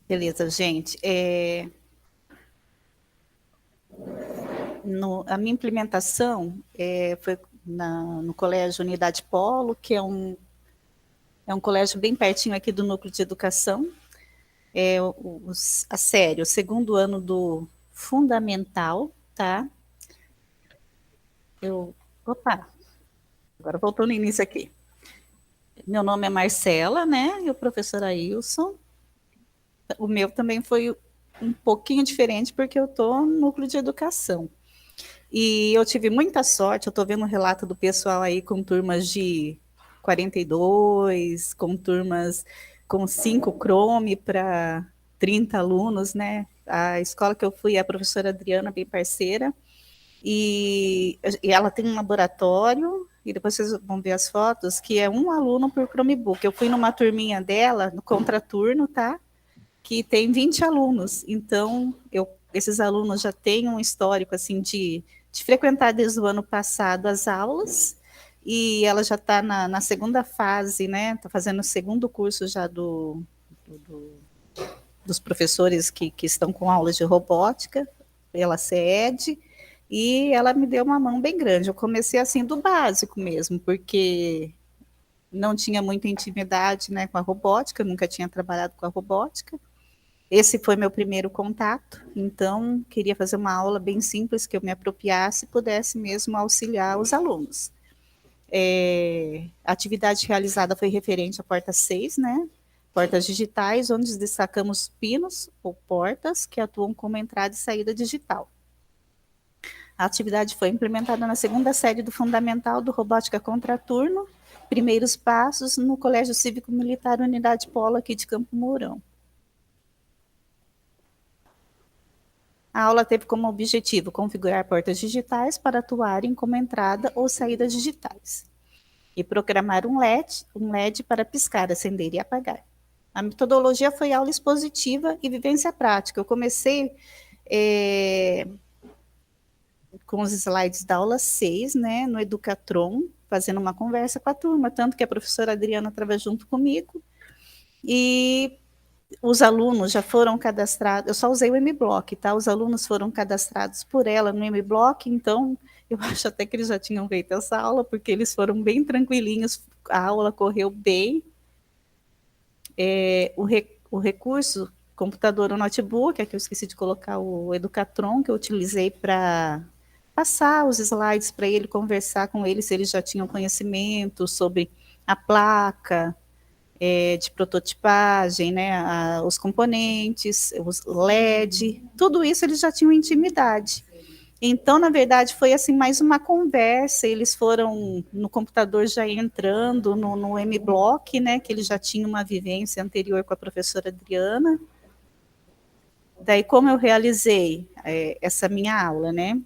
Beleza, gente. A minha implementação foi no Colégio Unidade Polo, que é um colégio bem pertinho aqui do Núcleo de Educação. A série, o segundo ano do Fundamental, tá? Opa, agora voltou no início aqui. Meu nome é Marcela, né? E o professor Ailson. O meu também foi um pouquinho diferente, porque eu estou no Núcleo de Educação. E eu tive muita sorte, eu estou vendo o relato do pessoal aí com turmas de 42, com turmas com 5 Chrome para 30 alunos, né? A escola que eu fui, a professora Adriana, bem parceira, e ela tem um laboratório, e depois vocês vão ver as fotos, que é um aluno por Chromebook. Eu fui numa turminha dela, no contraturno, tá? Que tem 20 alunos, então esses alunos já têm um histórico assim de frequentar desde o ano passado as aulas, e ela já está na segunda fase, né? Está fazendo o segundo curso já dos professores que estão com aulas de robótica pela CED, e ela me deu uma mão bem grande. Eu comecei assim do básico mesmo, porque não tinha muita intimidade, né, com a robótica, eu nunca tinha trabalhado com a robótica. Esse foi meu primeiro contato, então queria fazer uma aula bem simples, que eu me apropriasse e pudesse mesmo auxiliar os alunos. A atividade realizada foi referente à porta 6, né? Portas digitais, onde destacamos pinos ou portas que atuam como entrada e saída digital. A atividade foi implementada na segunda série do Fundamental do Robótica Contraturno, primeiros passos no Colégio Cívico-Militar Unidade Polo, aqui de Campo Mourão. A aula teve como objetivo configurar portas digitais para atuarem como entrada ou saída digitais e programar um LED para piscar, acender e apagar. A metodologia foi aula expositiva e vivência prática. Eu comecei com os slides da aula 6, né, no Educatron, fazendo uma conversa com a turma, tanto que a professora Adriana estava junto comigo, e os alunos já foram cadastrados, eu só usei o MBlock, tá? Os alunos foram cadastrados por ela no MBlock, então eu acho até que eles já tinham feito essa aula, porque eles foram bem tranquilinhos, a aula correu bem. O recurso, computador ou notebook, é que eu esqueci de colocar o Educatron, que eu utilizei para passar os slides para ele, conversar com ele, se eles já tinham conhecimento sobre a placa, de prototipagem, né, os componentes, os LED, tudo isso eles já tinham intimidade. Então, na verdade, foi assim mais uma conversa. Eles foram no computador já entrando no M-Block, né, que eles já tinham uma vivência anterior com a professora Adriana. Daí, como eu realizei essa minha aula, né?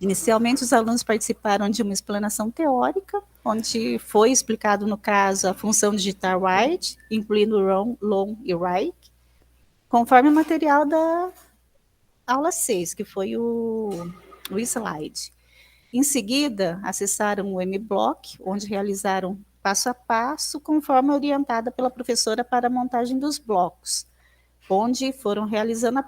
Inicialmente, os alunos participaram de uma explanação teórica, onde foi explicado, no caso, a função digitar write, incluindo long e write, conforme o material da aula 6, que foi o slide. Em seguida, acessaram o M-Block, onde realizaram passo a passo, conforme orientada pela professora para a montagem dos blocos, onde foram realizando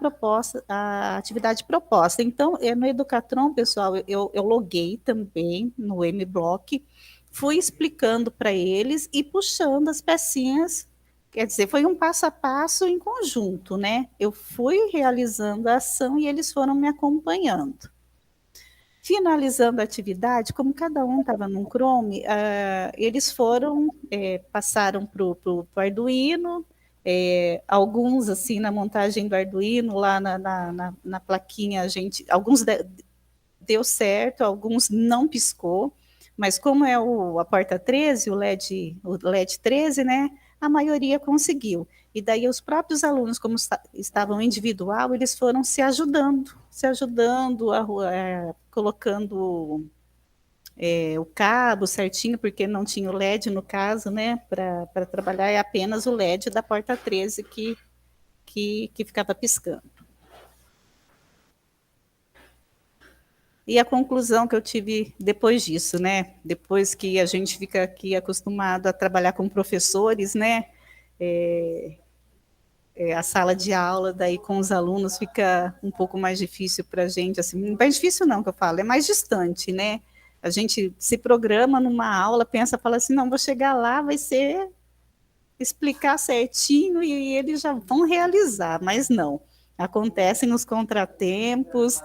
a atividade proposta. Então, no Educatron, pessoal, eu loguei também no M-Block, fui explicando para eles e puxando as pecinhas. Quer dizer, foi um passo a passo em conjunto, né? Eu fui realizando a ação e eles foram me acompanhando. Finalizando a atividade, como cada um estava num Chrome, eles passaram para o Arduino, alguns, assim, na montagem do Arduino, lá na plaquinha, alguns deu certo, alguns não piscou, mas como é a porta 13, o LED 13, né, a maioria conseguiu. E daí os próprios alunos, como estavam individual, eles foram se ajudando, colocando o cabo certinho, porque não tinha o LED, no caso, né, para trabalhar, é apenas o LED da porta 13 que ficava piscando. E a conclusão que eu tive depois disso, né, depois que a gente fica aqui acostumado a trabalhar com professores, né, a sala de aula, daí com os alunos fica um pouco mais difícil para a gente, assim, não é difícil não que eu falo, é mais distante, né, a gente se programa numa aula, fala assim, não, vou chegar lá, vai ser explicar certinho e eles já vão realizar, mas não. Acontecem os contratempos,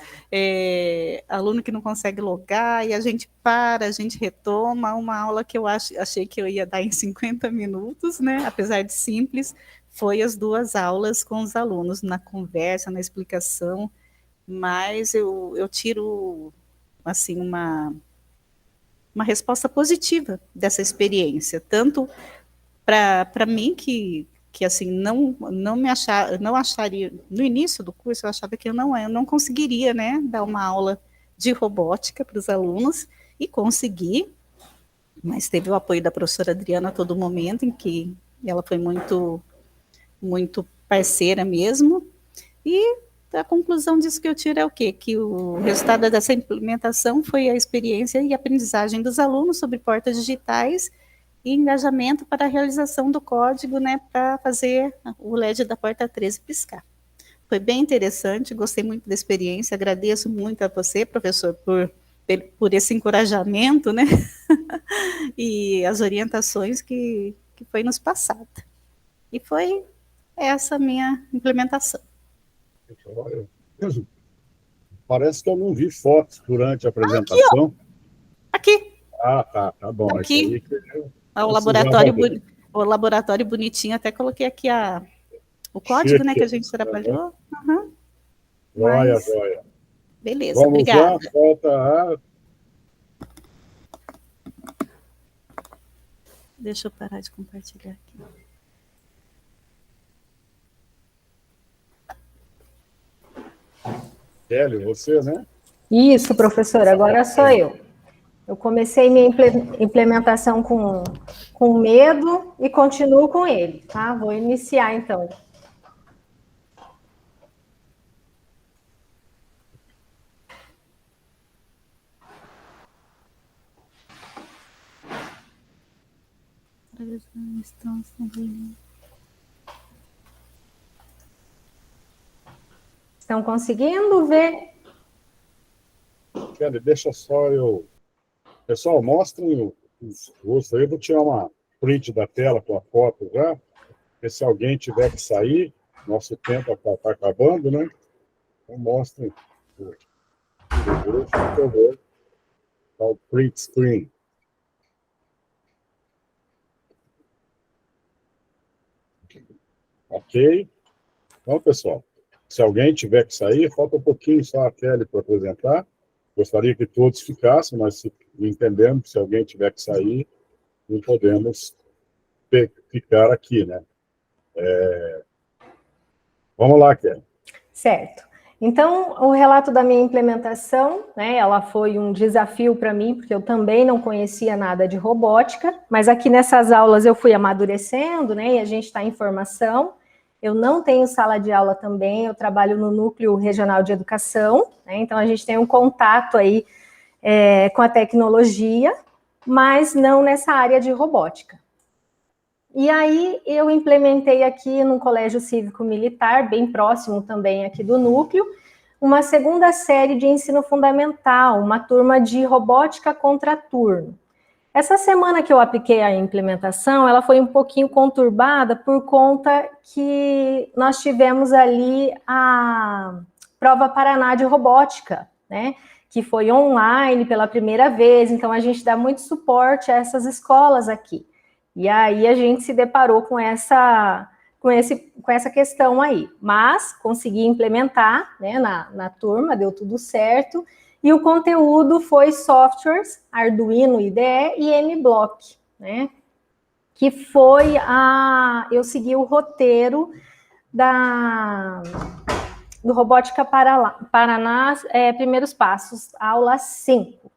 aluno que não consegue logar, e a gente a gente retoma uma aula que eu achei que eu ia dar em 50 minutos, né? Apesar de simples, foi as 2 aulas com os alunos, na conversa, na explicação, mas eu tiro, assim, uma resposta positiva dessa experiência, tanto para mim que assim não acharia no início do curso, eu achava que eu não conseguiria, né, dar uma aula de robótica para os alunos, e consegui, mas teve o apoio da professora Adriana a todo momento, em que ela foi muito parceira mesmo. E a conclusão disso que eu tiro é o quê? Que o resultado dessa implementação foi a experiência e aprendizagem dos alunos sobre portas digitais e engajamento para a realização do código, né, para fazer o LED da porta 13 piscar. Foi bem interessante, gostei muito da experiência, agradeço muito a você, professor, por esse encorajamento, né, e as orientações que foi nos passada. E foi essa minha implementação. Parece que eu não vi fotos durante a apresentação. Aqui. Tá bom. Aqui. O laboratório bonitinho, até coloquei aqui o código, né, que a gente trabalhou. Uhum. Joia. Beleza, vamos obrigada. Já, falta Deixa eu parar de compartilhar aqui. Kelly, você, né? Isso, professor, agora sou eu. Eu comecei minha implementação com medo e continuo com ele, tá? Vou iniciar, então. Estão conseguindo ver? Kelly, deixa só eu... Pessoal, mostrem os rostos aí. Eu vou tirar uma print da tela com a foto já. Porque se alguém tiver que sair, nosso tempo está acabando, né? Então, mostrem o rosto, por favor. Tá o print screen. Ok? Então, pessoal, se alguém tiver que sair, falta um pouquinho só a Kelly para apresentar. Gostaria que todos ficassem, mas se entendemos, se alguém tiver que sair, não podemos ficar aqui, né? Vamos lá, Kelly. Certo. Então, o relato da minha implementação, né, ela foi um desafio para mim, porque eu também não conhecia nada de robótica, mas aqui nessas aulas eu fui amadurecendo, né, e a gente está em formação. Eu não tenho sala de aula também, eu trabalho no Núcleo Regional de Educação, né, então a gente tem um contato aí com a tecnologia, mas não nessa área de robótica. E aí eu implementei aqui no Colégio Cívico Militar, bem próximo também aqui do núcleo, uma segunda série de ensino fundamental, uma turma de robótica contraturno. Essa semana que eu apliquei a implementação, ela foi um pouquinho conturbada por conta que nós tivemos ali a Prova Paraná de Robótica, né? Que foi online pela primeira vez, então a gente dá muito suporte a essas escolas aqui. E aí a gente se deparou com essa questão aí. Mas consegui implementar, né, na turma, deu tudo certo. E o conteúdo foi softwares, Arduino IDE e MBlock, né? Que foi eu segui o roteiro do Robótica Paraná, Primeiros Passos, aula 5.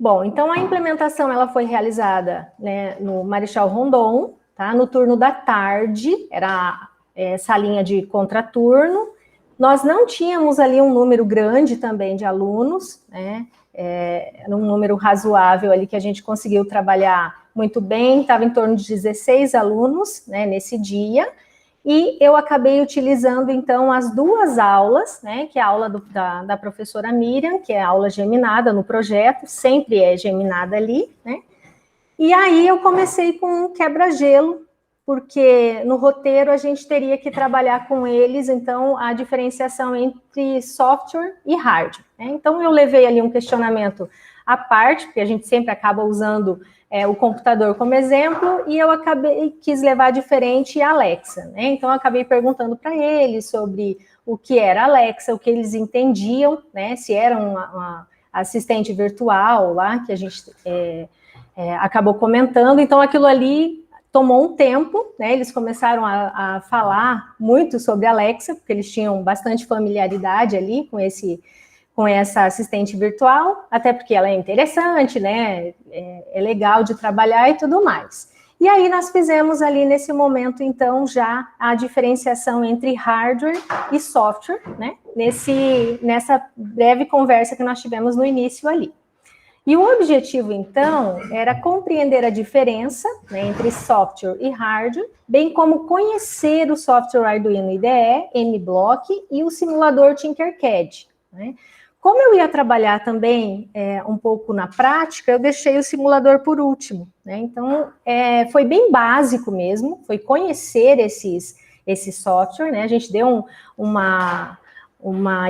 Bom, então a implementação ela foi realizada, né, no Marechal Rondon, tá? No turno da tarde, era essa linha de contraturno. Nós não tínhamos ali um número grande também de alunos, né? Era um número razoável ali que a gente conseguiu trabalhar muito bem, estava em torno de 16 alunos, né, nesse dia. E eu acabei utilizando, então, as duas aulas, né, que é a aula da professora Miriam, que é a aula geminada no projeto, sempre é geminada ali, né, e aí eu comecei com um quebra-gelo, porque no roteiro a gente teria que trabalhar com eles, então, a diferenciação entre software e hardware, né, então eu levei ali um questionamento à parte, porque a gente sempre acaba usando o computador como exemplo, e eu quis levar diferente a Alexa, né? Então, eu acabei perguntando para eles sobre o que era Alexa, o que eles entendiam, né? Se era uma assistente virtual lá, que a gente acabou comentando. Então, aquilo ali tomou um tempo, né? Eles começaram a falar muito sobre Alexa, porque eles tinham bastante familiaridade ali com essa assistente virtual, até porque ela é interessante, né, é legal de trabalhar e tudo mais. E aí nós fizemos ali nesse momento, então, já a diferenciação entre hardware e software, né, nessa breve conversa que nós tivemos no início ali. E o objetivo, então, era compreender a diferença, né, entre software e hardware, bem como conhecer o software Arduino IDE, MBlock e o simulador Tinkercad, né. Como eu ia trabalhar também um pouco na prática, eu deixei o simulador por último, né? Então, foi bem básico mesmo, foi conhecer esse software, né? A gente deu uma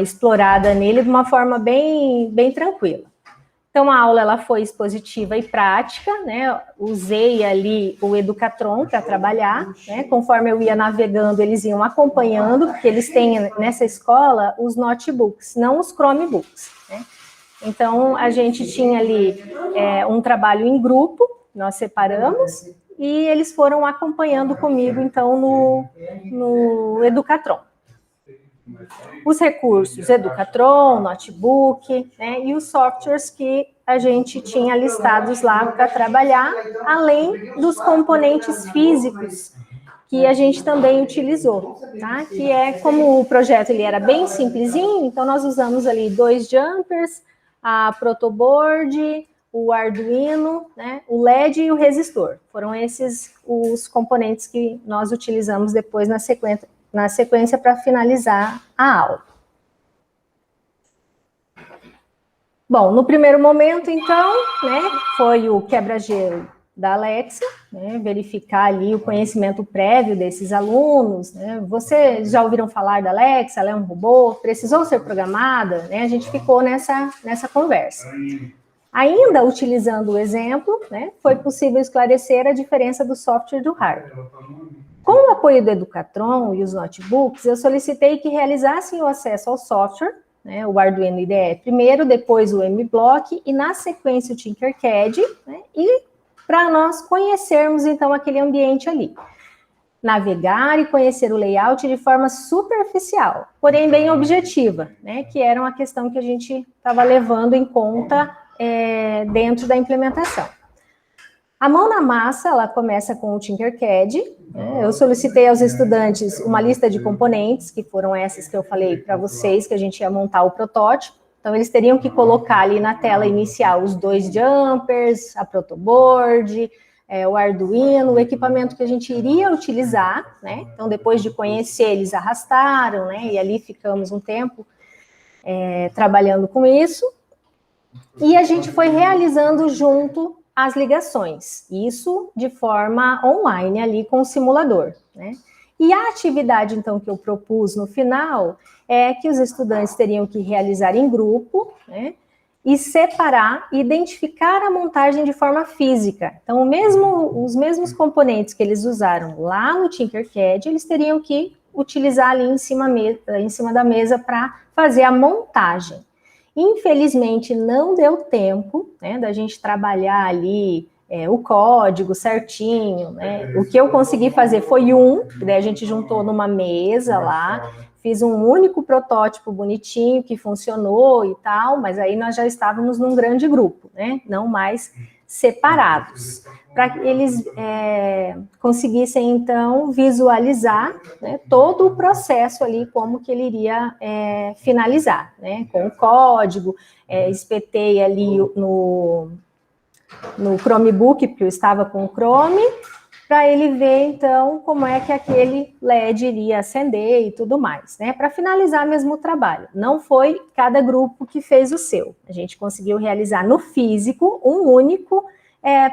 explorada nele de uma forma bem tranquila. Então, a aula ela foi expositiva e prática, né? Usei ali o Educatron para trabalhar, né? Conforme eu ia navegando, eles iam acompanhando, porque eles têm nessa escola os notebooks, não os Chromebooks, né? Então, a gente tinha ali um trabalho em grupo, nós separamos, e eles foram acompanhando comigo, então, no Educatron. Os recursos, Educatron, notebook, né, e os softwares que a gente tinha listados lá para trabalhar, além dos componentes físicos que a gente também utilizou, tá? Que como o projeto ele era bem simplesinho, então nós usamos ali 2 jumpers, a protoboard, o Arduino, né, o LED e o resistor. Foram esses os componentes que nós utilizamos depois na sequência para finalizar a aula. Bom, no primeiro momento, então, né, foi o quebra-gelo da Alexa, né, verificar ali o conhecimento prévio desses alunos, né, vocês já ouviram falar da Alexa, ela é um robô, precisou ser programada, né, a gente ficou nessa conversa. Ainda utilizando o exemplo, né, foi possível esclarecer a diferença do software e do hardware. Com o apoio do Educatron e os notebooks, eu solicitei que realizassem o acesso ao software, né, o Arduino IDE primeiro, depois o MBlock e, na sequência, o Tinkercad, né, e para nós conhecermos, então, aquele ambiente ali. Navegar e conhecer o layout de forma superficial, porém bem objetiva, né, que era uma questão que a gente estava levando em conta dentro da implementação. A mão na massa, ela começa com o Tinkercad, né, eu solicitei aos estudantes uma lista de componentes, que foram essas que eu falei para vocês, que a gente ia montar o protótipo, então eles teriam que colocar ali na tela inicial os 2 jumpers, a protoboard, o Arduino, o equipamento que a gente iria utilizar, né? Então, depois de conhecer, eles arrastaram, né? E ali ficamos um tempo trabalhando com isso. E a gente foi realizando junto as ligações, isso de forma online ali com o simulador, né? E a atividade, então, que eu propus no final é que os estudantes teriam que realizar em grupo, né? E separar, identificar a montagem de forma física. Então, os mesmos componentes que eles usaram lá no Tinkercad, eles teriam que utilizar ali em cima da mesa para fazer a montagem. Infelizmente, não deu tempo, né, da gente trabalhar ali o código certinho, né? O que eu consegui fazer foi daí a gente juntou numa mesa lá, fiz um único protótipo bonitinho que funcionou e tal, mas aí nós já estávamos num grande grupo, né? Não mais separados, para que eles conseguissem, então, visualizar, né, todo o processo ali, como que ele iria finalizar, né? Com o código, espetei ali no Chromebook, porque eu estava com o Chrome, para ele ver, então, como é que aquele LED iria acender e tudo mais, né? Para finalizar mesmo o trabalho. Não foi cada grupo que fez o seu. A gente conseguiu realizar no físico um único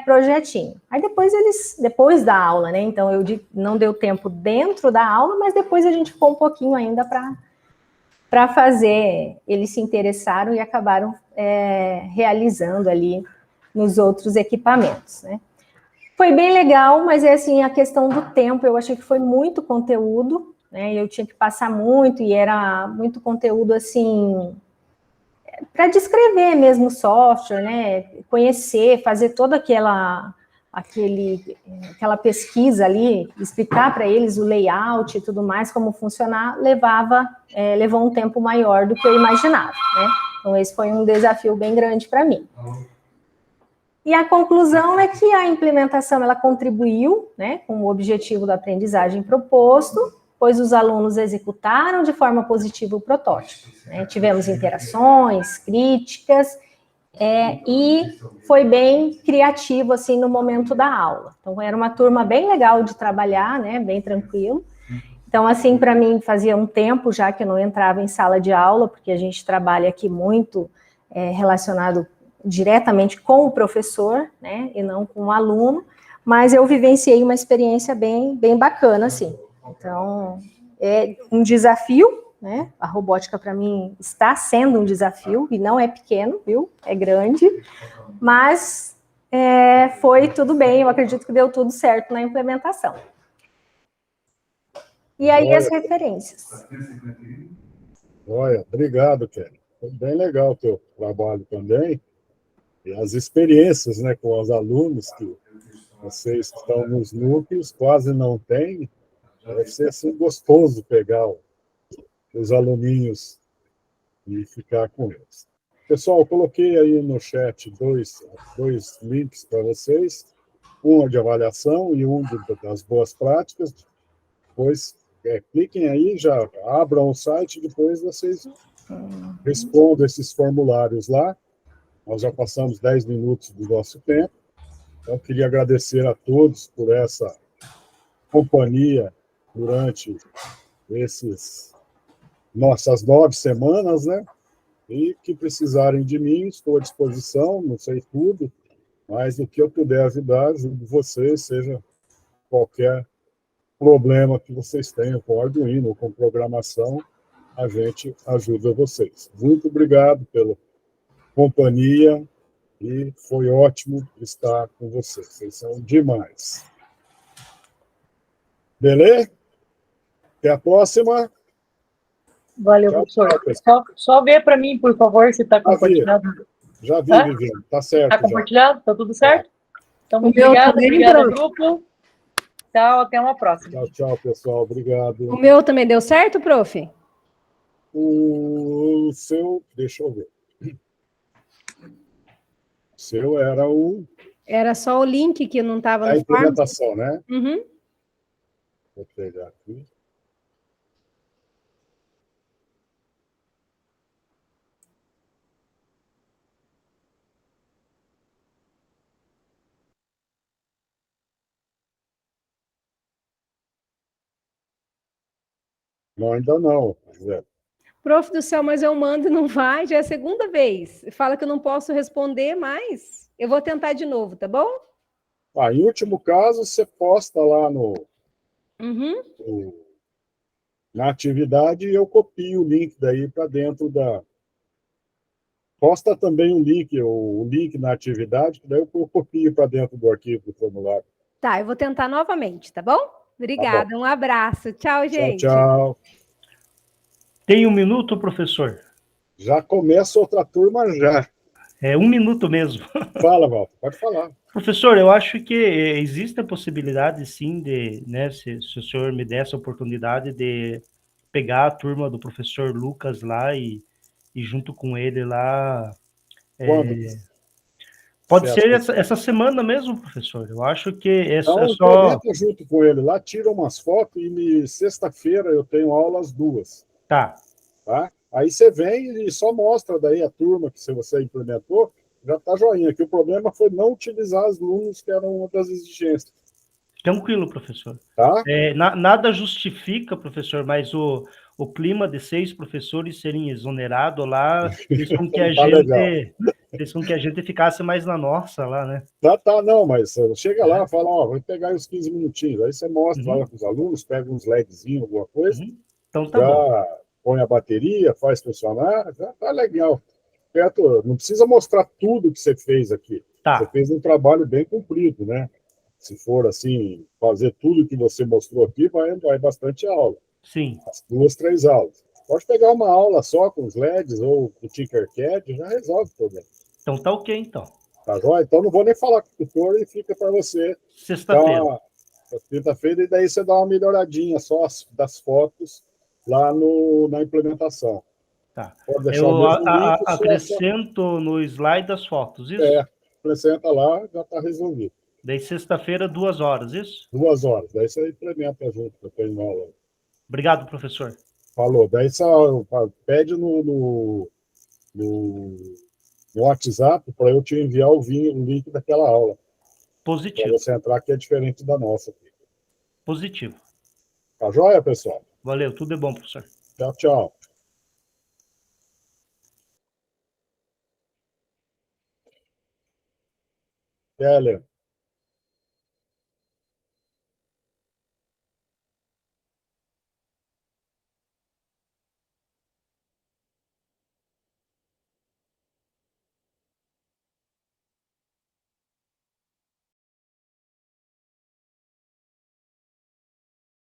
projetinho. Aí depois da aula, né? Então, não deu tempo dentro da aula, mas depois a gente ficou um pouquinho ainda para fazer. Eles se interessaram e acabaram realizando ali nos outros equipamentos, né? Foi bem legal, mas assim, a questão do tempo, eu achei que foi muito conteúdo, né? Eu tinha que passar muito, e era muito conteúdo, assim, para descrever mesmo o software, né? Conhecer, fazer toda aquela pesquisa ali, explicar para eles o layout e tudo mais, como funcionar, levou um tempo maior do que eu imaginava, né? Então, esse foi um desafio bem grande para mim. E a conclusão é que a implementação, ela contribuiu, né, com o objetivo da aprendizagem proposto, pois os alunos executaram de forma positiva o protótipo, né? Tivemos interações, críticas, e foi bem criativo, assim, no momento da aula. Então, era uma turma bem legal de trabalhar, né, bem tranquilo. Então, assim, para mim, fazia um tempo já que eu não entrava em sala de aula, porque a gente trabalha aqui muito relacionado diretamente com o professor, né, e não com o aluno, mas eu vivenciei uma experiência bem bacana, assim. Então, é um desafio, né, a robótica para mim está sendo um desafio, e não é pequeno, viu, é grande, mas foi tudo bem, eu acredito que deu tudo certo na implementação. E aí as referências. Olha, obrigado, Kelly. Foi bem legal o teu trabalho também. E as experiências, né, com os alunos que vocês que estão nos núcleos quase não têm. Deve ser assim gostoso pegar os aluninhos e ficar com eles. Pessoal, coloquei aí no chat dois links para vocês, um de avaliação e um das boas práticas. Depois, cliquem aí, já abram o site, depois vocês respondam esses formulários lá. Nós já passamos 10 minutos do nosso tempo. Então, queria agradecer a todos por essa companhia durante nossas 9 semanas, né? E que precisarem de mim, estou à disposição, não sei tudo, mas o que eu puder ajudar, ajudo vocês, seja qualquer problema que vocês tenham com Arduino ou com programação, a gente ajuda vocês. Muito obrigado pela companhia E foi ótimo estar com vocês. Vocês são demais. Beleza? Até a próxima. Valeu, Tchau, professor. tchau, pessoal. Só vê para mim, por favor, se está compartilhado. Já vi, Hã? Viviane. Tá certo. Está compartilhado? Está tudo certo? Então, O muito meu obrigada. também, Obrigada, prof. grupo. Tchau, até uma próxima. Tchau, tchau, pessoal. Obrigado. O meu também deu certo, prof? O seu, deixa eu ver. O seu era o Era só o link que não estava a no form. implementação, né? Uhum. Vou pegar aqui. Não, ainda não, José. Prof do céu, mas eu mando e não vai, já é a segunda vez. Fala que eu não posso responder mais. Eu vou tentar de novo, tá bom? Em último caso, você posta lá Uhum. na atividade e eu copio o link daí para dentro da... Posta também o link na atividade, que daí eu copio para dentro do arquivo do formulário. Tá, eu vou tentar novamente, tá bom? Obrigada, Tá bom. um abraço. Tchau, gente. Tchau. Tem 1 minuto, professor? Já começa outra turma já. É 1 minuto mesmo. Fala, Walter, pode falar. Professor, eu acho que existe a possibilidade, sim, de, né, se o senhor me der essa oportunidade de pegar a turma do professor Lucas lá e junto com ele lá. Quando? Pode Você ser acha essa semana mesmo, professor. Eu acho que é Então, só. implementa junto com ele lá, tira umas fotos e sexta-feira eu tenho aula às 2. Tá. Tá? Aí você vem e só mostra daí a turma que se você implementou, já tá joinha. Que o problema foi não utilizar as alunos, que eram uma das exigências. Tranquilo, professor. Tá? Nada justifica, professor, mas o clima de 6 professores serem exonerados lá fez com que fez com que a gente ficasse mais na nossa lá, né? Tá, não, mas chega lá e fala, vai pegar uns 15 minutinhos. Aí você mostra lá para os alunos, pega uns LEDzinhos, alguma coisa. Então tá bom. Põe a bateria, faz funcionar, já tá legal. Não precisa mostrar tudo que você fez aqui. Tá. Você fez um trabalho bem cumprido, né? Se for assim, fazer tudo que você mostrou aqui, vai bastante aula. Sim. As 2, 3 aulas. Pode pegar uma aula só com os LEDs ou com o Tinkercad, já resolve o problema. Então tá ok, então. Tá jóia? Então não vou nem falar com o tutor e fica para você. Sexta-feira. Quinta-feira, e daí você dá uma melhoradinha só das fotos lá na implementação. Tá. Pode deixar Eu o mesmo link, acrescento no slide das fotos, isso? Acrescenta lá, já está resolvido. Daí sexta-feira, 2 horas, isso? 2 horas, daí você implementa junto, que eu tenho aula. Obrigado, professor. Falou, daí você pede no WhatsApp para eu te enviar o link daquela aula. Positivo. Para você entrar, que é diferente da nossa. Positivo. Tá joia, pessoal? Valeu, tudo é bom, professor. Tchau, tchau. Ellen.